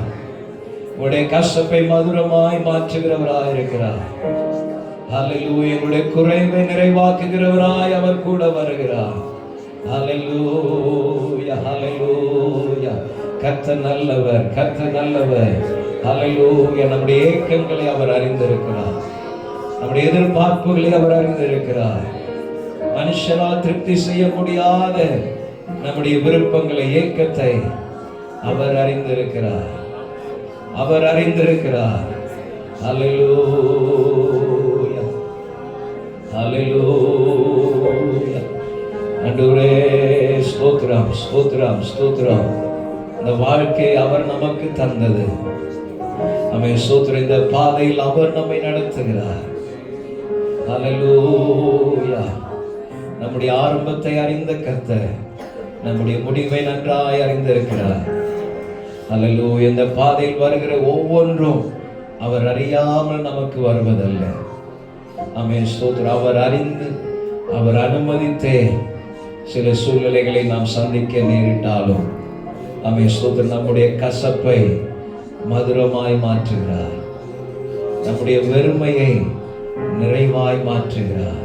உங்களுடைய கஷ்டத்தை மதுரமாய் மாற்றுகிறவராய் இருக்கிறார். ஹல்லேலூயா. உங்களுடைய குறைவை நிறைவாக்குகிறவராய் அவர் கூட வருகிறார். ஹல்லேலூயா, ஹல்லேலூயா. கர்த்தர் நல்லவர், கர்த்தர் நல்லவர். ஹல்லேலூயா. நம்முடைய ஏக்கங்களை அவர் அறிந்திருக்கிறார். நம்முடைய எதிர்பார்ப்புகளை அவர் அறிந்திருக்கிறார். மனுஷரால் திருப்தி செய்ய முடியாத நம்முடைய விருப்பங்களை, ஏக்கத்தை அவர் அறிந்திருக்கிறார். அவர் அறிந்திருக்கிறார். ஹல்லேலூயா, ஹல்லேலூயா. ஆண்டவரே ஸ்தோத்திரம், ஸ்தோத்திரம், ஸ்தோத்திரம். இந்த வாழ்க்கை அவர் நமக்கு தந்தது. ஆமென். ஸ்தோத்திரம். இந்த பாதையில் அவர் நம்மை நடத்துகிறார். ஹல்லேலூயா. நம்முடைய ஆரம்பத்தை அறிந்த கர்த்தர் நம்முடைய முடிவை நன்றாய் அறிந்திருக்கிறார். ஹல்லேலூயா. இந்த பாதையில் வருகிற ஒவ்வொன்றும் அவர் அறியாமல் நமக்கு வருவதல்ல. ஆமென். ஸ்தோத்திரம். அவர் அறிந்து, அவர் அனுமதித்தே சில சூழ்நிலைகளை நாம் சந்திக்க நேரிட்டாலும், ஆமென். ஸ்தோத்திரம், நம்முடைய கசப்பை மதுரமாய் மாற்றுகிறார். நம்முடைய வெறுமையை நிறைவாய் மாற்றுகிறார்.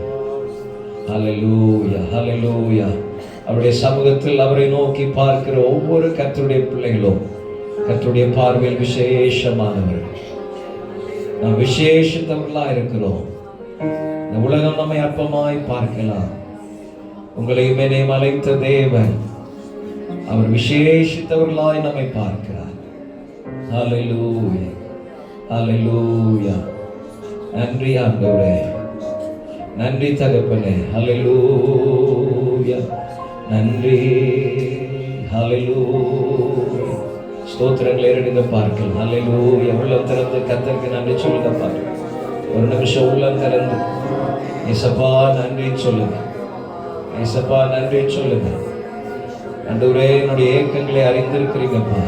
ஹல்லேலூயா, ஹல்லேலூயா. அவருடைய சமூகத்தில் அவரை நோக்கி பார்க்கிற ஒவ்வொரு கர்த்தருடைய பிள்ளைகளும் கர்த்தருடைய பார்வையில் விசேஷமானவர்கள். நாம் விசேஷித்தவர்களா இருக்கிறோம். இந்த உலகம் நம்மை அற்பமாய் பார்க்கலாம். உங்களையும் என்னையும் அழைத்த தேவன் அவர் விசேஷித்தவர்களாய் நம்மை பார்க்கிறார். ஹல்லேலூயா, ஹல்லேலூயா. நன்றி ஆண்டவரே, நன்றி தகப்பனே. ஹல்லேலூயா, நன்றி. ஹல்லேலூயா. ஸ்தோத்திரங்களை எடுங்க பார்க்கலாம். ஹல்லேலூயா. உள்ளம் திறந்து கர்த்தருக்கு நன்றி சொல்லுங்க பாருங்க. ஒரு நிமிஷம் உள்ளம் திறந்து இயேசப்பா நன்றி சொல்லுங்க. இயேசப்பா நன்றி சொல்லுங்க. ஆண்டவரே, என்னுடைய ஏக்கங்களை அறிந்திருக்கிறீங்கப்பா.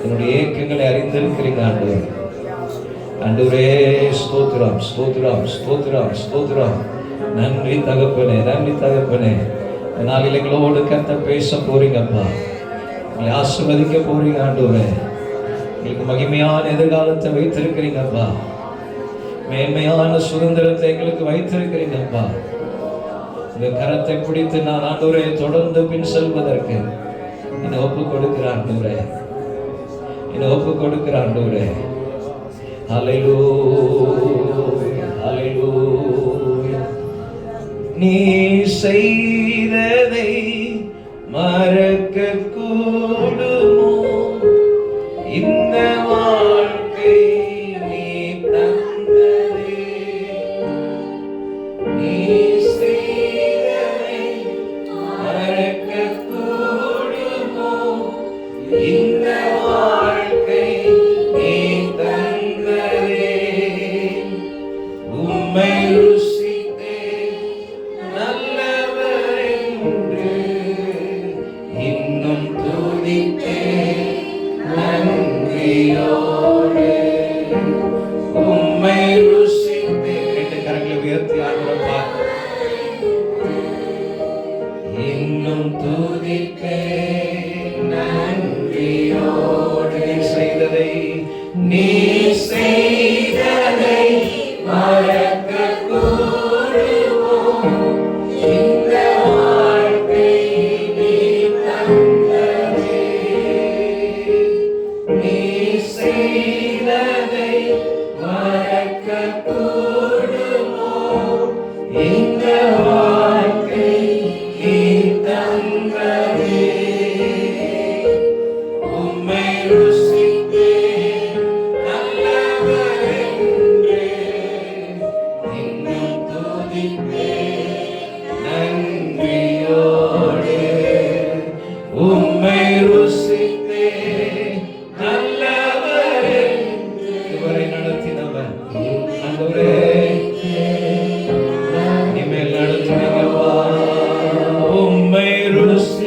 என்னுடைய ஏக்கங்களை அறிந்திருக்கிறீங்க ஆண்டவரே. ஆண்டவரே ஸ்தோத்திரம், ஸ்தோத்திரம், ஸ்தோத்திரம், ஸ்தோத்திரம். நன்றி தகப்பனே, நன்றி தகப்பனே. நாளில் எங்களோடு கர்த்தர் பேச போறீங்கப்பா. எங்களை ஆசீர்வதிக்க போறீங்க ஆண்டவரே. எங்களுக்கு மகிமையான எதிர்காலத்தை வைத்திருக்கிறீங்கப்பா. மேன்மையான சுதந்திரத்தை எங்களுக்கு வைத்திருக்கிறீங்கப்பா. இந்த கரத்தை பிடித்து நான் ஆண்டவரே தொடர்ந்து பின் செல்வதற்கு என்னை ஒப்பு கொடுக்கிற ஆண்டவரே, என்னை ஒப்பு கொடுக்கிற ஆண்டவரே. ஹல்லேலூயா, ஹல்லேலூயா. நீ செய்ததை மறக்க கூடுமோ? இந்த வாழ்க்கை நீ தந்ததே. நீ செய்ததை மறக்க கூடுமோ? இந்த வாழ்க்கை நீ தந்ததே. உம்மை ருசித்தேன் நல்லவர் என்று இன்னும் துதித்தேன் நன்றியோடு. உம்மை ருசித்தேன். ரெண்டு கரங்களை உயர்த்தி ஆண்டவரை இன்னும் துதித்தேன் நன்றியோடு. நீ செய்ததை மறக்க கூடுமோ? இந்த வாழ்க்கை நீ தந்ததே. நீ செய்ததை மறக்க கூடுமோ? இந்த வாழ்க்கை நீ தந்ததே. உம்மை ருசித்தேன் நல்லவர் என்று இன்னும் துதித்தேன் நன்றியோடு. உம்மை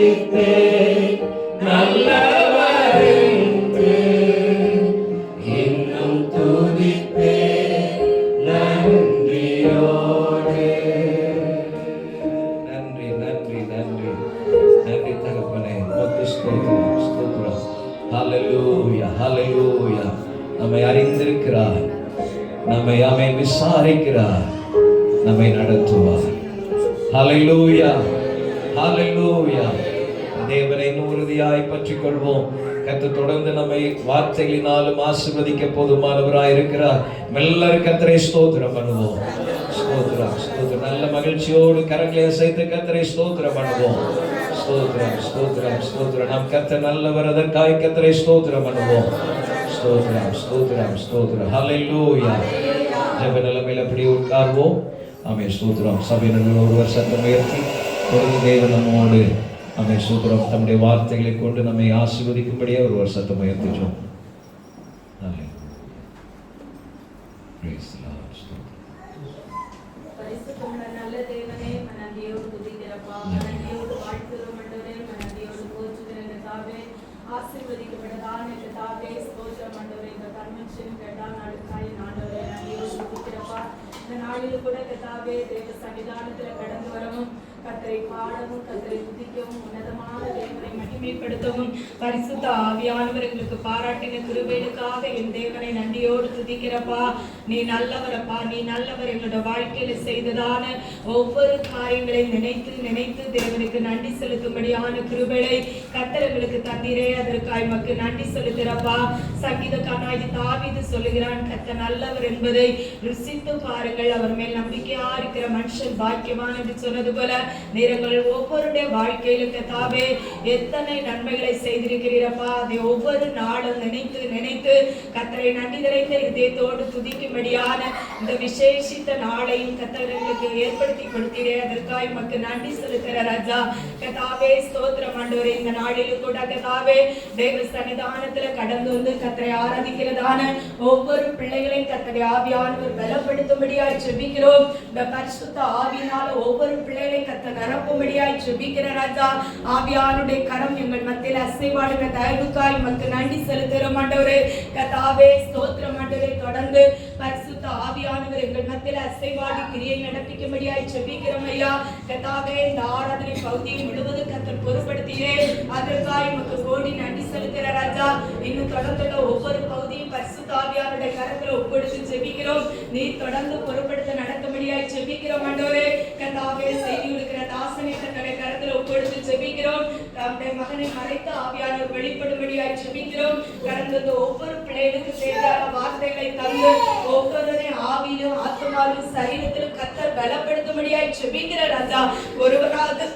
துதிப்பேன் நல்லவர் என்று இன்னும் துதிப்பேன் நன்றியோடு. நன்றி நன்றி நன்றி நன்றி தகப்பனே, உமக்கு ஸ்தோத்திரம் ஸ்தோத்திரம். ஹல்லேலூயா ஹல்லேலூயா. நம்மை அறிந்திருக்கிறார், நம்மை ஆமென் விசாரிக்கிறார், நம்மை நடத்துவார். ஹல்லேலூயா ஹல்லேலூயா. தேவனை உறுதியாய் பற்றிக் கொள்வோம். கர்த்தர் தொடர்ந்து நம்மை வார்த்தைகளினாலும் ஆசீர்வதிக்க போதுமானவராய் இருக்கிறார். எல்லாரும் கர்த்தரை ஸ்தோத்திரம் பண்ணுவோம். ஸ்தோத்திரம் ஸ்தோத்திரம். நல்ல மகிழ்ச்சியோடு கரங்களை அசைத்து கர்த்தரை ஸ்தோத்திரம் பண்ணுவோம். ஸ்தோத்திரம் ஸ்தோத்திரம் ஸ்தோத்திரம். நம் கர்த்தர் நல்லவர், அதற்காய் கர்த்தரை ஸ்தோத்திரம் பண்ணுவோம். ஸ்தோத்திரம் ஸ்தோத்திரம் ஸ்தோத்திரம். ஹல்லேலூயா. ஜெப நிலைமையில் அப்படி உட்கார்வோம். ஆமென். ஸ்தோத்திரம். சபையினர் ஒருவர் சத்தம் உயர்த்தி தொடர்ந்து தேவன் நம்மோடு ஆமென் ஸ்தோத்திரம் தம்முடைய வார்த்தைகளை கொண்டு நம்மை ஆசீர்வதிக்கும்படியே ஒருவர் சத்தம் உயர்த்திச்சோம். பரிசுத்தமுள்ள நல்ல தேவனே, நன்றியோடு துதிக்கிறப்பா, நன்றியோடு வாழ்த்துகிறோம் ஆண்டவரே, நன்றியோடு போற்றுகிறேன் கர்த்தாவே. ஆசீர்வதிக்கப்பட்டதான கர்த்தாவே, ஸ்தோத்திரம் ஆண்டவரே. இந்த கன்வென்ஷன் இரண்டாம் நாளுக்காய் ஆண்டவரே நன்றியோடு துதிக்கிறப்பா. இந்த நாளில் கூட கர்த்தாவே தேவ சன்னிதானத்துல கடந்து வரவும், கர்த்தரை பாடவும், கர்த்தரை துதிக்கவும், உன்னதமான தேவனை மகிமைப்படுத்தவும் பரிசுத்த ஆவியானவர் எங்களுக்கு பாராட்டின கிருபைகளுக்காக என் தேவனை நன்றியோடு துதிக்கிறப்பா. நீ நல்லவரப்பா, நீ நல்லவர். எங்களோட வாழ்க்கையில செய்ததான ஒவ்வொரு காரியங்களையும் நினைத்து நினைத்து தேவனுக்கு நன்றி செலுத்தும்படியான கிருபைகளை கர்த்தர் எங்களுக்கு தந்தீரே, அதற்காய் மக்கு நன்றி செலுத்துறப்பா. சங்கீதக்காரனாகிய தாவீது சொல்லுகிறான், கர்த்தர் நல்லவர் என்பதை ருசித்து பாருங்கள், அவர் மேல் நம்பிக்கையா இருக்கிற மனுஷன் பாக்கியவான் என்று சொன்னது போல நேரங்கள் ஒவ்வொருடைய வாழ்க்கையிலும் கர்த்தாவே எத்தனை நன்மைகளை செய்திருக்கிறீரப்பா. அதை ஒவ்வொரு நாளும் நினைத்து நினைத்து கர்த்தரை நன்றி நிறைந்த இதயத்தோடு துதிக்கும்படியான இந்த விசேஷித்த நாளையும் கர்த்தர்களுக்கு ஏற்படுத்தி கொடுத்தீரே, அதற்காக மக்கு நன்றி செலுத்துகிற ராஜா. கர்த்தாவே ஸ்தோத்திரம் ஆண்டவரே. இந்த நாளிலும் கூட கர்த்தாவே தேவ சன்னிதானத்துல கடந்து வந்து கர்த்தரை ஆராதிக்கிறதான ஒவ்வொரு பிள்ளைகளையும் கர்த்தரை ஆவியானவர் பலப்படுத்தும்படியாய் ஜெபிக்கிறோம். இந்த பரிசுத்த ஆவியினால ஒவ்வொரு பிள்ளைகளையும் கர்த்தர் நிரப்பும்படியாய் ஜெபிக்கிற ராஜா. ஆவியானுடைய கரம் எங்கள் மத்தியில் அசைவாடுகிற தயவுக்காய் மக்கு நன்றி செலுத்துகிறோம் ஆண்டவரே. கர்த்தாவே ஸ்தோத்திரம் ஆண்டவரே. தொடர்ந்து பரிசுத்த ஆவியானவர் எங்கள் மத்தியில் அசைவாடி கிரியை நடப்பிக்கும்படியாய் ஜெபிக்கிறோம் ஐயா. கர்த்தாவே இந்த ஆராதனை பகுதியை முழுவதும் கர்த்தர் பொறுப்படுத்தியே, அதற்காய் மக்கு கோடி நன்றி செலுத்துகிற ராஜா. இன்னும் தொடர்ந்துள்ள ஒவ்வொரு பகுதியும் பரிசுத்த ஆவியானுடைய கரத்தில் ஒப்படைத்து ஜெபிக்கிறோம். நீ தொடர்ந்து பொறுப்படுத்த நடக்கும்படியாய் ஜெபிக்கிறோம் ஆண்டவரே. கர்த்தாவே செய்தி கொடுக்கிற தாசனை தன்னுடைய கரத்தில் ஒப்படைத்து ஜெபிக்கிறோம். தம்முடைய மகனை மறைத்து ஆவியானவர் வெளிப்படும்படியாய் ஜெபிக்கிறோம். கடந்த ஒவ்வொரு பிள்ளைகளுக்கு தேவையான வார்த்தைகளை தந்து ஒவ்வொருவரையும் ஆவியிலும் ஆத்மாவிலும் சரீரத்திலும் கர்த்தர் பலப்படுத்தும்படியாய் ஜெபிக்கிற ராஜா. ஒருவராக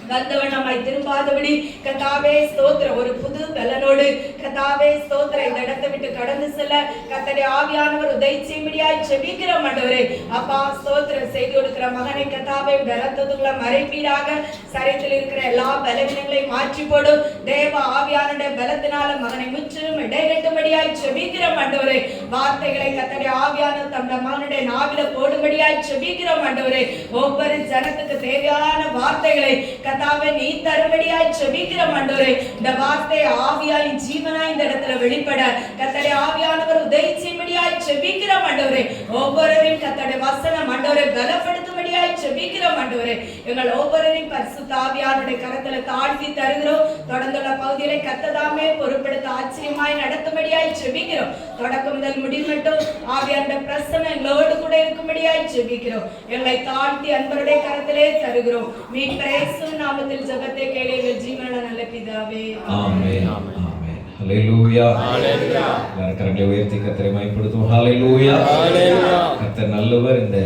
வந்தவன் நம்மை திரும்பாதபடி கர்த்தாவே ஸ்தோத்திரம் ஒரு புது பலனோடு கர்த்தாவே ஸ்தோத்திரம் இந்த இடத்தை விட்டு கடந்து செல்ல கர்த்தருடைய ஆவியானவர் உதவி செய்யும்படியாய் ஜெபிக்கிறோம் ஆண்டவரே. அப்பா ஸ்தோத்திரம் செய்து கொடுக்கிற மகனை கர்த்தாவே பலத்ததுகளை மறைப்பீராக. சரீரத்தில் இருக்கிற எல்லா பலவீனங்களையும் மாற்றி போடும் தேவ ஆவியானுடைய பலத்தினால மகனை முற்றிலும் இடைகட்டும்படியாய் ஜெபிக்கிறோம் ஆண்டவரே. வார்த்தைகளை கர்த்தருடைய ஆவியானவர் தம்முடைய மகனுடைய நாவில போடும்படியாய் ஜெபிக்கிறோம் ஆண்டவரே. ஒவ்வொரு ஜனத்துக்கு தேவையான வார்த்தைகளை கர்த்தாவே நீ தரும்படியாய் ஜெபிக்கிறோம் ஆண்டவரே. இந்த வார்த்தை ஆவியாய் ஜீவனாய் இந்த இடத்துல வெளிப்பட கர்த்தருடைய ஆவியானவர் உதவி செய்யும்படியாய் ஜெபிக்கிறோம் ஆண்டவரே. ஒவ்வொருவரையும் கர்த்தருடைய வசனம் ஆண்டவரை பலப்படுத்தும்படியாய் ஜெபிக்கிறோம் ஆண்டவரே. எங்கள் ஒவ்வொருவரையும் பரிசுத்த ஆவியானுடைய கரத்துல தாழ்த்தி தருகிறோம். தொடர்ந்துள்ள பகுதிகளை கர்த்ததாமே பொறுப்படுத்த ஆச்சரியமாய் நடத்தும்படியாய் ஜெபிக்கிறோம். தொடக்கம் முதல் முடிவு மட்டும் ஆவியானுடைய பிரசன்னம் எங்களோடு கூட இருக்கும்படியாய் ஜெபிக்கிறோம். எங்களை தாழ்த்தி அன்பருடைய கரத்திலே தருகிறோம். மீட்பர் இயேசுவின் நாமத்தில் ஜெபத்தை கேளு எங்கள் ஜீவனுள்ள நல்ல பிதாவே. ஆமென் ஆமென். ஹல்லேலூயா ஹல்லேலூயா. எல்லாரும் கரங்களை உயர்த்தி கர்த்தரை மகிமைப்படுத்துவோம். ஹல்லேலூயா ஹல்லேலூயா. கர்த்தர் நல்லவர். இந்த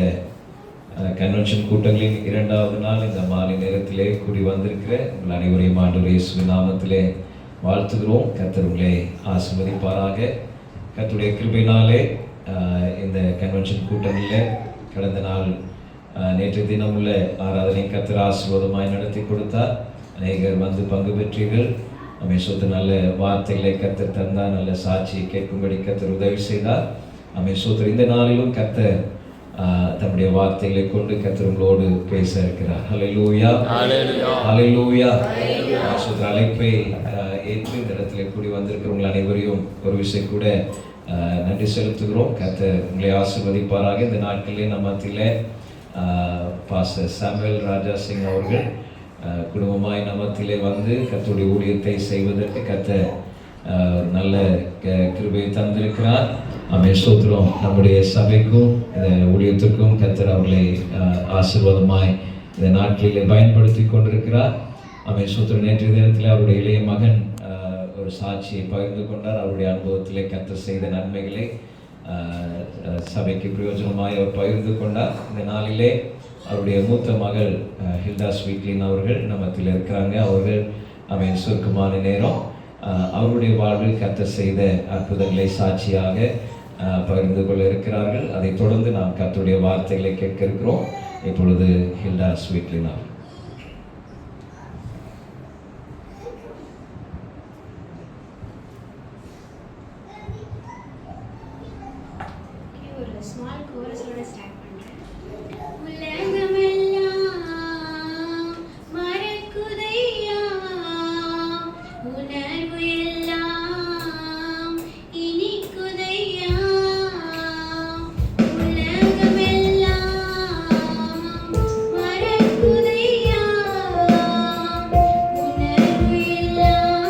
கன்வென்ஷன் கூட்டங்களின் இரண்டாவது நாள் இந்த மாலை நேரத்திலே கூடி வந்திருக்கிற உங்கள் அனைவரையும் ஆண்டவர் இயேசுவின் நாமத்திலே வாழ்த்துகிறோம். கர்த்தர் உங்களை ஆசீர்வதிப்பாராக. கர்த்தருடைய கிருபையினாலே இந்த கன்வென்ஷன் கூட்டங்களில் கடந்த நாள் நேற்று தினம் உள்ள ஆராதனை கர்த்தர் ஆசீர்வாதமாய் நடத்தி கொடுத்தார். அநேகர் வந்து பங்கு பெற்றீர்கள். நம்மை சொத்து நல்ல வார்த்தைகளை கர்த்தர் தந்தார். நல்ல சாட்சியை கேட்கும்படி கர்த்தர் உதவி செய்தார். நம்மை சொத்து இந்த நாளிலும் கர்த்தர் தம்முடைய வார்த்தைகளை கொண்டு கர்த்தர் உங்களோடு பேச இருக்கிறார். ஹல்லேலூயா, ஹல்லேலூயா. ஆசீர்வாத அழைப்பை ஏற்று இந்த இடத்துல கூடி வந்திருக்கிறவங்க அனைவரையும் ஒரு விஷயம் கூட நன்றி செலுத்துகிறோம். கர்த்தர் உங்களை ஆசீர்வதிப்பாராக. இந்த நாட்களிலே நம்ம மத்தியிலே பாஸ்டர் சாமுவேல் ராஜா சிங் அவர்கள் குடும்பமாய் நமத்திலே வந்து கர்த்தருடைய ஊழியத்தை செய்வதற்கு கர்த்தர் நல்ல கிருபையை தந்திருக்கிறார். ஆமென், ஸ்தோத்திரம். நம்முடைய சபைக்கும் இந்த ஊழியத்திற்கும் கர்த்தர் அவர்களை ஆசீர்வாதமாய் இந்த நாட்களிலே பயன்படுத்தி கொண்டிருக்கிறார். ஆமென், ஸ்தோத்திரம். நேற்றைய தினத்தில் அவருடைய இளைய மகன் ஒரு சாட்சியை பகிர்ந்து கொண்டார். அவருடைய அனுபவத்திலே கர்த்தர் செய்த நன்மைகளை சபைக்கு பிரயோஜனமாய் அவர் பகிர்ந்து கொண்டார். இந்த நாளிலே அவருடைய மூத்த மகள் ஹில்டா ஸ்வீட்லின் அவர்கள் நம்மத்தில் இருக்கிறாங்க. அவர்கள் ஆமென் சுருக்கமான நேரம் அவருடைய வாழ்வில் கர்த்தர் செய்த அற்புதங்களை சாட்சியாக பகிர்ந்து கொள்ள இருக்கிறார்கள். அதைத் தொடர்ந்து நாம் கர்த்தருடைய வார்த்தைகளை கேட்க இருக்கிறோம். இப்பொழுது ஹில்டா ஸ்வீட்லின் அவர்கள். ஒரு ஸ்மால் கோரஸோட ஸ்டார்ட் பண்றேன். உலகமெல்லாம் மறக்குதையா, உணர்வு எல்லாம் இனிக்குதையா. உலகமெல்லாம் மறக்குதையா, உணர்வு எல்லாம்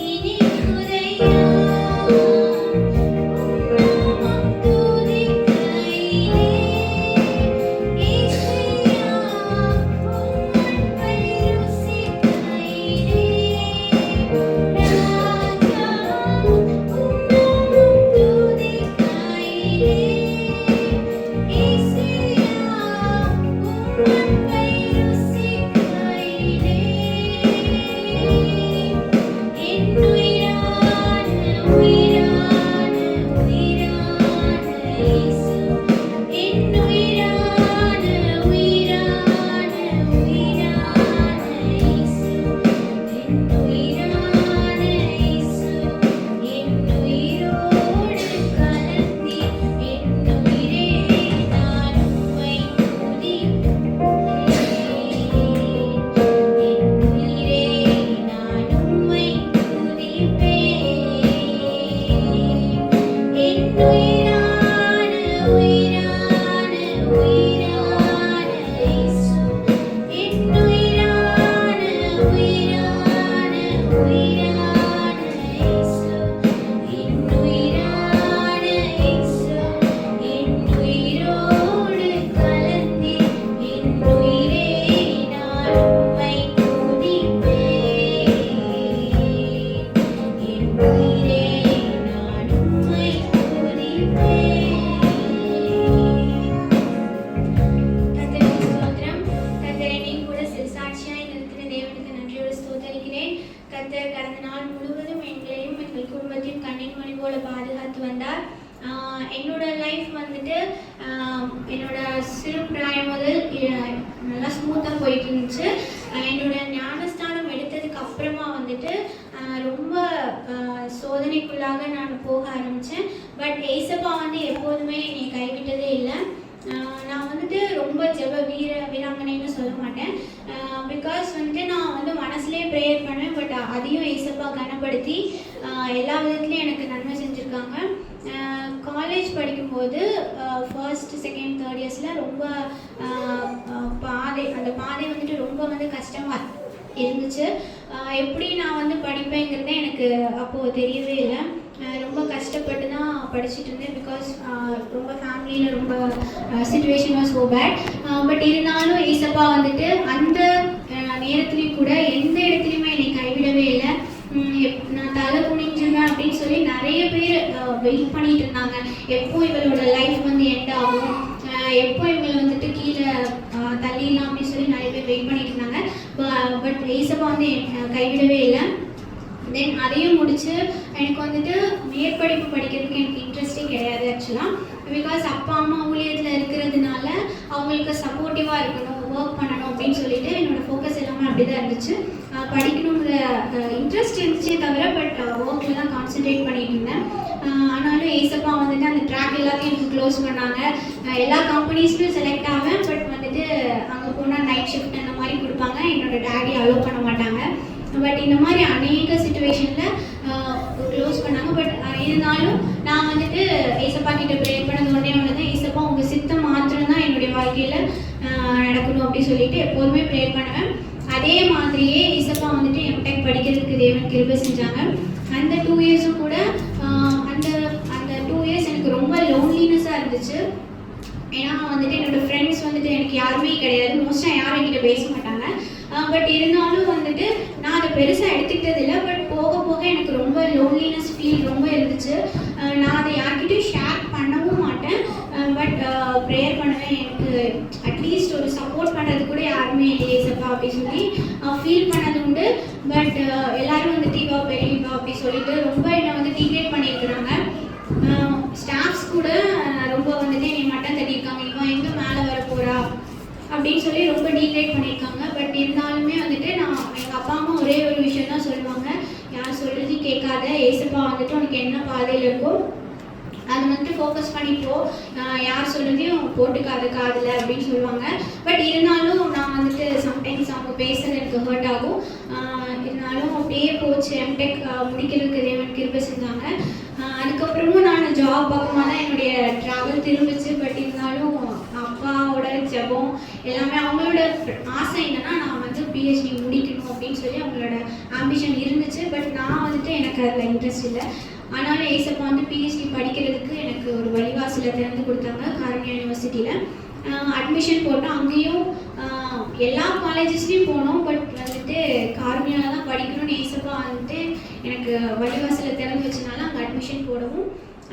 இனிக்குதையா. கர்த்தர் கடந்த நாள் முழுவதும் எங்களையும் எங்கள் குடும்பத்தையும் கண்ணின் மணி போல பாதுகாத்து வந்தார். என்னோட லைஃப் வந்துட்டு என்னோட சிறு பிராயம் முதல் நல்லா ஸ்மூத்தாக போயிட்டு இருந்துச்சு. என்னோட ஞானஸ்தானம் எடுத்ததுக்கு அப்புறமா வந்துட்டு ரொம்ப சோதனைக்குள்ளாக நான் போக ஆரம்பித்தேன். பட் ஏசப்பா வந்து எப்போதுமே என்னை கைவிட்டதே இல்லை. நான் வந்துட்டு ரொம்ப ஜெப வீராங்கனைன்னு சொல்ல மாட்டேன். பிகாஸ் வந்துட்டு நான் வந்து மனசுலேயே ப்ரேயர் பண்ணுவேன். பட் அதையும் ஏசப்பா கனப்படுத்தி எல்லா விதத்துலேயும் எனக்கு நன்மை செஞ்சுருக்காங்க. காலேஜ் படிக்கும்போது ஃபர்ஸ்ட் செகண்ட் தேர்ட் இயர்ஸில் ரொம்ப அந்த பாதை வந்துட்டு ரொம்ப வந்து கஷ்டமாக இருந்துச்சு. எப்படி நான் வந்து படிப்பேங்கிறதே எனக்கு அப்போது தெரியவே இல்லை. ரொம்ப கஷ்டப்பட்டு தான் படிச்சுட்டு இருந்தேன். பிகாஸ் ரொம்ப ஃபேமிலியில் ரொம்ப situation was so bad. But இருந்தாலும் ஏசப்பா வந்துட்டு அந்த நேரத்துலேயும் கூட எந்த இடத்துலையுமே என்னை கைவிடவே இல்லை. நான் தலை குனிஞ்சிருவேன் அப்படின்னு சொல்லி நிறைய பேர் வெயிட் பண்ணிட்டு இருந்தாங்க. எப்போ இவளோட லைஃப் வந்து எண்ட் ஆகும், எப்போ இவங்களை வந்துட்டு கீழே தள்ளிடலாம் அப்படின்னு சொல்லி நிறைய பேர் வெயிட் பண்ணிட்டு இருந்தாங்க. பட் ஏசப்பா வந்து கைவிடவே இல்லை. தென் அதையும் முடிச்சு எனக்கு வந்துட்டு மேற்படிப்பு படிக்கிறதுக்கு எனக்கு இன்ட்ரெஸ்டே கிடையாது ஆக்சுவலாக. பிகாஸ் அப்பா அம்மா ஊழியத்தில் இருக்கிறதுனால அவங்களுக்கு சப்போர்ட்டிவாக இருக்கணும், ஒர்க் பண்ணணும் அப்படின்னு சொல்லிட்டு என்னோடய ஃபோக்கஸ் எல்லாமே அப்படி தான் இருந்துச்சு. படிக்கணுங்கிற இன்ட்ரெஸ்ட் இருந்துச்சே தவிர பட் ஒர்க்கில் தான் கான்சென்ட்ரேட் பண்ணிட்டு இருந்தேன். ஆனாலும் ஏசப்பா ஏசப்பா வந்துட்டு அந்த ட்ராக் எல்லாத்தையும் எனக்கு க்ளோஸ் பண்ணாங்க. எல்லா கம்பெனிஸ்லையும் செலக்ட் ஆவேன். பட் வந்துட்டு அங்கே போனால் நைட் ஷிஃப்ட் அந்த மாதிரி கொடுப்பாங்க. என்னோட டேடி அலோவ் பண்ண மாட்டாங்க. பட் இந்த மாதிரி அநேக சுச்சுவேஷனில் க்ளோஸ் பண்ணாங்க. பட் இருந்தாலும் நான் வந்துட்டு ஏசப்பா கிட்ட ப்ரேயர் பண்ணது ஒன்றே ஒன்று தான், ஏசப்பா உங்கள் சித்தம் மாத்திரம்தான் என்னுடைய வாழ்க்கையில் நடக்கணும் அப்படின்னு சொல்லிட்டு எப்போதுமே ப்ரேயர் பண்ணுவேன். அதே மாதிரியே ஏசப்பா வந்துட்டு எம்டெக் படிக்கிறதுக்கு தேவன் கிருபை செஞ்சாங்க. அந்த 2 இயர்ஸும் கூட அந்த 2 இயர்ஸ் எனக்கு ரொம்ப லோன்லினஸாக இருந்துச்சு. ஏன்னா வந்துட்டு என்னோடய ஃப்ரெண்ட்ஸ் வந்துட்டு எனக்கு யாருமே கிடையாது. மோஸ்ட்டாக யாரும் என்கிட்ட பேச மாட்டாங்க. பட் இருந்தாலும் வந்துட்டு நான் அதை பெருசாக எடுத்துக்கிட்டதில்லை. பட் போக போக எனக்கு ரொம்ப லோன்லினஸ் ஃபீல் ரொம்ப இருந்துச்சு. நான் அதை யார்கிட்டையும் ஷேர் பண்ணவும் மாட்டேன். பட் ப்ரேயர் பண்ணுவேன். எனக்கு அட்லீஸ்ட் ஒரு சப்போர்ட் பண்ணுறது கூட யாருமே இல்லையே சப்பா அப்படி சொல்லி ஃபீல் பண்ணது உண்டு. பட் எல்லோரும் வந்து தீபா பெரியவா அப்படி சொல்லிட்டு ரொம்ப என்னை வந்து டிக்ரேட் பண்ணியிருக்கிறாங்க. ஸ்டாஃப்ஸ் கூட ரொம்ப வந்துட்டு என்னை மட்டம் தட்டியிருக்காங்க. இவன் எங்கே மேலே வர போகிறா அப்படின்னு சொல்லி ரொம்ப டீக்ரேட் பண்ணியிருக்காங்க. பட் இருந்தாலுமே வந்துட்டு எங்கள் அப்பா அம்மா ஒரே ஒரு விஷயம் தான் சொல்லுவாங்க, யார் சொல்கிறது கேட்காத, ஏசப்பா வந்துட்டு உனக்கு என்ன பாதையில் இருக்கோ அதை வந்துட்டு ஃபோக்கஸ் பண்ணிப்போ, யார் சொல்கிறதையும் போட்டுக்காத காதில் அப்படின்னு சொல்லுவாங்க. பட் இருந்தாலும் நான் வந்துட்டு சம்டைம்ஸ் அவங்க பேசுகிறது எனக்கு ஹர்ட் ஆகும். இருந்தாலும் அப்படியே போச்சு. எம்டெக் முடிக்கிறதுக்கு தேவன் கிருபை செஞ்சாங்க. அதுக்கப்புறமும் நான் ஜாப் பக்கமாக தான் என்னுடைய ட்ராவல் திரும்பிச்சு. பட் இருந்தாலும் அப்பாவோட ஜெபம் எல்லாமே, அவங்களோட ஆசை என்னன்னா நான் வந்து பிஹெச்டி முடிக்கணும் அப்படின்னு சொல்லி அவங்களோட ஆம்பிஷன் இருந்துச்சு. பட் நான் வந்துட்டு எனக்கு அதில் இன்ட்ரெஸ்ட் இல்லை. ஆனாலும் ஏசப்பா வந்து பிஹெச்டி படிக்கிறதுக்கு எனக்கு ஒரு வழிவாசலை திறந்து கொடுத்தாங்க. காரணியா யூனிவர்சிட்டியில் அட்மிஷன் போட்டோம். அங்கேயும் எல்லா காலேஜஸ்லேயும் போனோம். பட் வந்துட்டு காரணியாவில் தான் படிக்கணும்னு ஏசப்பா வந்துட்டு எனக்கு வழிவாசலை திறந்து வச்சனால அங்கே அட்மிஷன் போடவும்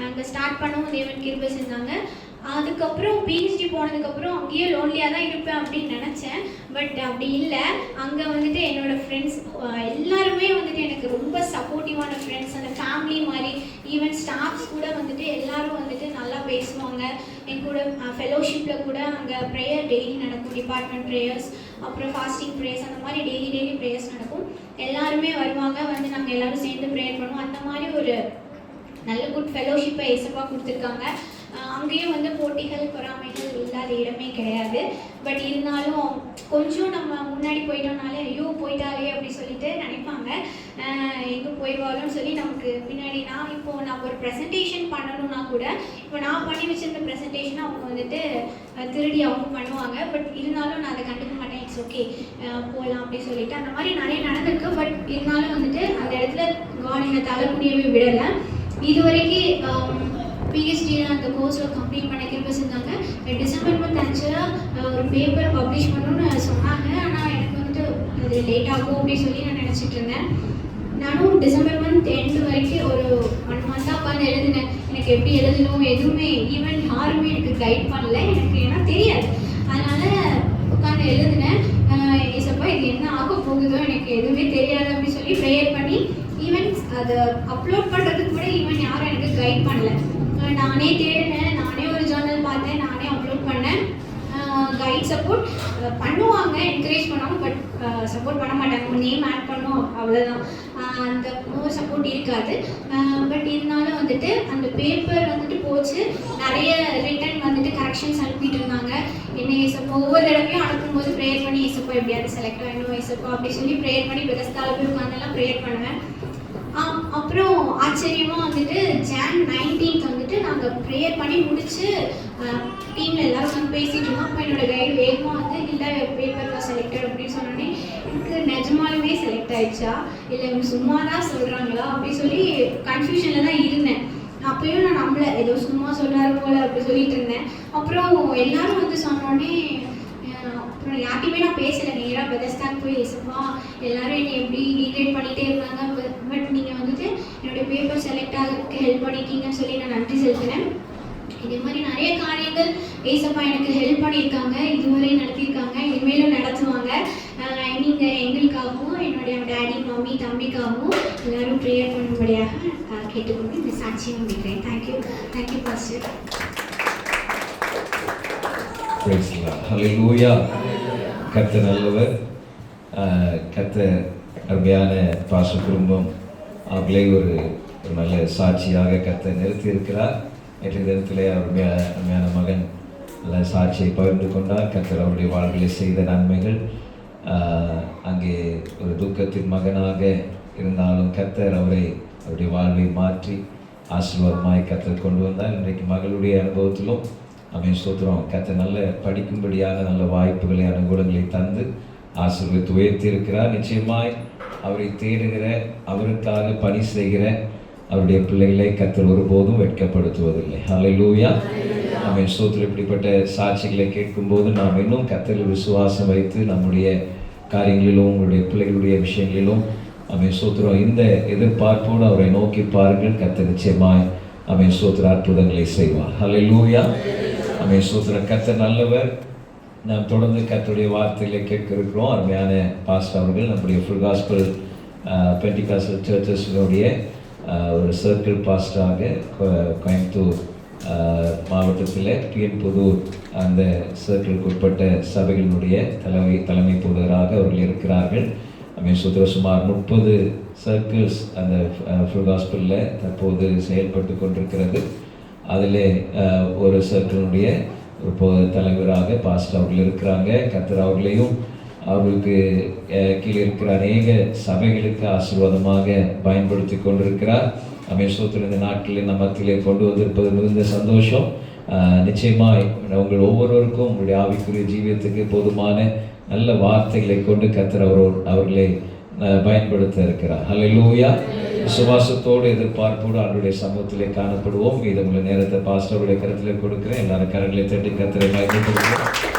அங்கே ஸ்டார்ட் பண்ணவும் தேவன் கிருபை செஞ்சாங்க. அதுக்கப்புறம் பிஹெச்டி போனதுக்கப்புறம் அங்கேயே லோன்லியாக தான் இருப்பேன் அப்படின்னு நினச்சேன். பட் அப்படி இல்லை. அங்கே வந்துட்டு என்னோடய ஃப்ரெண்ட்ஸ் எல்லாருமே வந்துட்டு எனக்கு ரொம்ப சப்போர்ட்டிவான ஃப்ரெண்ட்ஸ். அந்த ஃபேமிலி மாதிரி. ஈவன் ஸ்டாஃப்ஸ் கூட வந்துட்டு எல்லோரும் வந்துட்டு நல்லா பேசுவாங்க. என் கூட ஃபெலோஷிப்பில் கூட அங்கே ப்ரேயர் டெய்லி நடக்கும். டிபார்ட்மெண்ட் ப்ரேயர்ஸ், அப்புறம் ஃபாஸ்டிங் ப்ரேயர்ஸ், அந்த மாதிரி டெய்லி ப்ரேயர்ஸ் நடக்கும். எல்லாருமே வருவாங்க, வந்து நாங்கள் எல்லோரும் சேர்ந்து ப்ரேயர் பண்ணுவோம். அந்த மாதிரி ஒரு நல்ல குட் ஃபெலோஷிப்பை ஏசப்பா கொடுத்துருக்காங்க. அங்கேயும் வந்து போட்டிகள் பொறாமைகள் இல்லாத இடமே கிடையாது. பட் இருந்தாலும் கொஞ்சம் நம்ம முன்னாடி போயிட்டோம்னாலே ஐயோ போயிட்டாலே அப்படி சொல்லிட்டு நினைப்பாங்க, எங்கே போயிடுவாரோன்னு சொல்லி நமக்கு பின்னாடி. நான் ஒரு ப்ரெசன்டேஷன் பண்ணணும்னா கூட இப்போ நான் பண்ணி வச்சிருந்த ப்ரெசன்டேஷனை அவங்க வந்துட்டு திருடி அவங்க பண்ணுவாங்க. பட் இருந்தாலும் நான் அதை கண்டுக்க மாட்டேன். இட்ஸ் ஓகே போகலாம் அப்படி சொல்லிட்டு அந்த மாதிரி நிறைய நடந்திருக்கு. பட் இருந்தாலும் வந்துட்டு அந்த இடத்துல காட் என்னை தலைக்குனியவே விடலை. இது வரைக்கும் பிஹெச்டி அந்த கோர்ஸில் கம்ப்ளீட் பண்ண கிருபை செஞ்சாங்க. டிசம்பர் மந்த் ஆக்சுவலாக ஒரு பேப்பர் பப்ளிஷ் பண்ணணும்னு சொன்னாங்க. ஆனால் எனக்கு வந்துட்டு அது லேட் ஆகும் அப்படின்னு சொல்லி நான் நினச்சிட்டு இருந்தேன். நானும் டிசம்பர் மந்த் எண்டு வரைக்கும் ஒரு 1 மந்தாக உட்காந்து எழுதினேன். எனக்கு எப்படி எழுதணும் எதுவுமே ஈவன் யாருமே எனக்கு கைட் பண்ணல. எனக்கு ஏன்னா தெரியாது. அதனால் உட்காந்து எழுதினேன். ஏசப்பா இது என்ன ஆக போகுதோ எனக்கு எதுவுமே தெரியாது அப்படி சொல்லி ப்ரேயர் பண்ணி ஈவன் அதை அப்லோட் பண்ணுறதுக்கு கூட ஈவன் யாரும் எனக்கு கைட் பண்ணல. நானே தேடினேன், நானே ஒரு ஜேர்னல் பார்த்தேன், நானே அப்லோட் பண்ணேன். கைட் சப்போர்ட் பண்ணுவாங்க, என்கரேஜ் பண்ணுவாங்க. பட் சப்போர்ட் பண்ண மாட்டாங்க. உங்கள் நேம் ஆட் பண்ணும் அவ்வளோதான். அந்த மோர் சப்போர்ட் இருக்காது. பட் இருந்தாலும் வந்துட்டு அந்த பேப்பர் வந்துட்டு போச்சு. நிறைய ரிட்டன் வந்துட்டு கரெக்ஷன்ஸ் அனுப்பிட்டு இருந்தாங்க. என்ன ஏசப்பா ஒவ்வொரு தடவையும் அனுப்பும்போது ப்ரேயர் பண்ணி ஏசப்பா எப்படியாவது செலக்ட் ஆகிடும் ஏசப்பா அப்படி சொல்லி ப்ரேயர் பண்ணி பெருஸ்தால போய் உட்காந்தெல்லாம் ப்ரேயர் பண்ணுவேன். அப்புறம் ஆச்சரியமாக வந்துட்டு Jan 19th வந்துட்டு நாங்கள் ப்ரேயர் பண்ணி முடிச்சு டீமில் எல்லோரும் வந்து பேசிகிட்டு இருந்தோம். அப்போ என்னோட கைடு வேகமாக வந்து இல்லை பேப்பரில் செலக்டட் அப்படின்னு சொன்னோடனே எனக்கு நிஜமாலுமே செலக்ட் ஆகிடுச்சா இல்லை இவங்க சும்மா தான் சொல்கிறாங்களா அப்படி சொல்லி கன்ஃபியூஷனில் தான் இருந்தேன். அப்பயும் நான் நம்பல, ஏதோ சும்மா சொல்கிறாரு போல் அப்படி சொல்லிட்டு இருந்தேன். அப்புறம் எல்லோரும் வந்து சொன்னோடனே அப்புறம் யார்ட்டையுமே நான் பேசலை. நேராக பெதஸ்தாக்கு போய் ஏசப்பா எல்லாரும் என்னை எப்படி டீக்ரேட் பண்ணிகிட்டே இருந்தாங்க. பட் நீங்கள் வந்துட்டு என்னுடைய பேப்பர் செலக்ட் ஆகிறதுக்கு ஹெல்ப் பண்ணியிருக்கீங்கன்னு சொல்லி நான் நன்றி செலுத்தினேன். இதே மாதிரி நிறைய காரியங்கள் ஏசப்பா எனக்கு ஹெல்ப் பண்ணியிருக்காங்க, இதுவரை நடத்தியிருக்காங்க, இனிமேலும் நடத்துவாங்க. நீங்கள் எங்களுக்காகவும் என்னுடைய டேடி மம்மி தம்பிக்காகவும் எல்லோரும் ப்ரேயர் பண்ணும்படியாக கேட்டுக்கொண்டு இந்த சாட்சியம் முடிக்கிறேன். Thank you pastor. ஹல்லேலூயா. கர்த்தர் நல்லவர். கர்த்தர் அருமையான பாச குடும்பம் அவர்களை ஒரு நல்ல சாட்சியாக கர்த்தர் நிறுத்தி இருக்கிறார். நேற்றைய தினத்திலே அவருடைய அருமையான மகன் நல்ல சாட்சியை பகிர்ந்து கொண்டார். கர்த்தர் அவருடைய வாழ்க்கையில் செய்த நன்மைகள். அங்கே ஒரு துக்கத்தின் மகனாக இருந்தாலும் கர்த்தர் அவருடைய வாழ்வை மாற்றி ஆசீர்வாதமாய் கர்த்தர் கொண்டு வந்தார். இன்றைக்கு மகளுடைய அனுபவத்திலும் ஸ்தோத்திரம், கர்த்தர் நல்ல படிக்கும்படியான நல்ல வாய்ப்புகளை அனுகூலங்களை தந்து ஆசீர்வதித்து உயர்த்தி இருக்கிறார். நிச்சயமாய் அவரை தேடுகிற, அவருக்காக பணி செய்கிற அவருடைய பிள்ளைகளை கர்த்தர் ஒருபோதும் வெட்கப்படுத்துவதில்லை. ஹல்லேலூயா. ஸ்தோத்திரம். இப்படிப்பட்ட சாட்சிகளை கேட்கும்போது நாம் இன்னும் கர்த்தரில் விசுவாசம் வைத்து நம்முடைய காரியங்களிலும் உங்களுடைய பிள்ளைகளுடைய விஷயங்களிலும் ஸ்தோத்திரம் இந்த எதிர்பார்ப்போடு அவரை நோக்கி பாருங்கள். கர்த்தர் நிச்சயமாய் ஸ்தோத்திர அற்புதங்களை செய்வார். ஹல்லேலூயா. ஸ்தோத்திரம். கர்த்தர் நல்லவர். நாம் தொடர்ந்து கர்த்தருடைய வார்த்தைகளை கேட்க இருக்கிறோம். அருமையான பாஸ்டர் அவர்கள் நம்முடைய ஃபுல் காஸ்பல் பென்டிகாஸ்டல் சர்ச்சஸினுடைய ஒரு சர்க்கிள் பாஸ்டராக கோயம்புத்தூர் மாவட்டத்தில் பிஎன் புதூர் அந்த சர்க்கிளுக்கு உட்பட்ட சபைகளினுடைய தலைமை போதகராக அவர்கள் இருக்கிறார்கள். சுமார் 30 சர்க்கிள்ஸ் அந்த ஃபுல் காஸ்பலில் தற்போது செயல்பட்டு கொண்டிருக்கிறது. அதில் ஒரு சர்க்கிளுடைய ஒரு தலைவராக பாஸ்டர் அவர்கள் இருக்கிறாங்க. கர்த்தர் அவர்களையும் அவர்களுக்கு கீழே இருக்கிற அநேக சபைகளுக்கு ஆசீர்வாதமாக பயன்படுத்தி கொண்டிருக்கிறார். ஸ்தோத்திரம். இந்த நாட்களில் நம்ம மத்தியிலே கொண்டு வந்திருப்பது மிகுந்த சந்தோஷம். நிச்சயமாய் உங்கள் ஒவ்வொருவருக்கும் உங்களுடைய ஆவிக்குரிய ஜீவியத்துக்கு போதுமான நல்ல வார்த்தைகளை கொண்டு கர்த்தர் அவர்களை பயன்படுத்த இருக்கிறார். ஹல்லேலூயா. விசுவாசத்தோடு எதிர்பார்ப்போடு அவருடைய சமூகத்திலே காணப்படுவோம். மீதமுள்ள நேரத்தை பாஸ்டருடைய கருத்திலே கொடுக்கிறேன். எல்லாரும் கரங்களை தட்டி கர்த்தரை மகிமைப்படுத்துவோம்.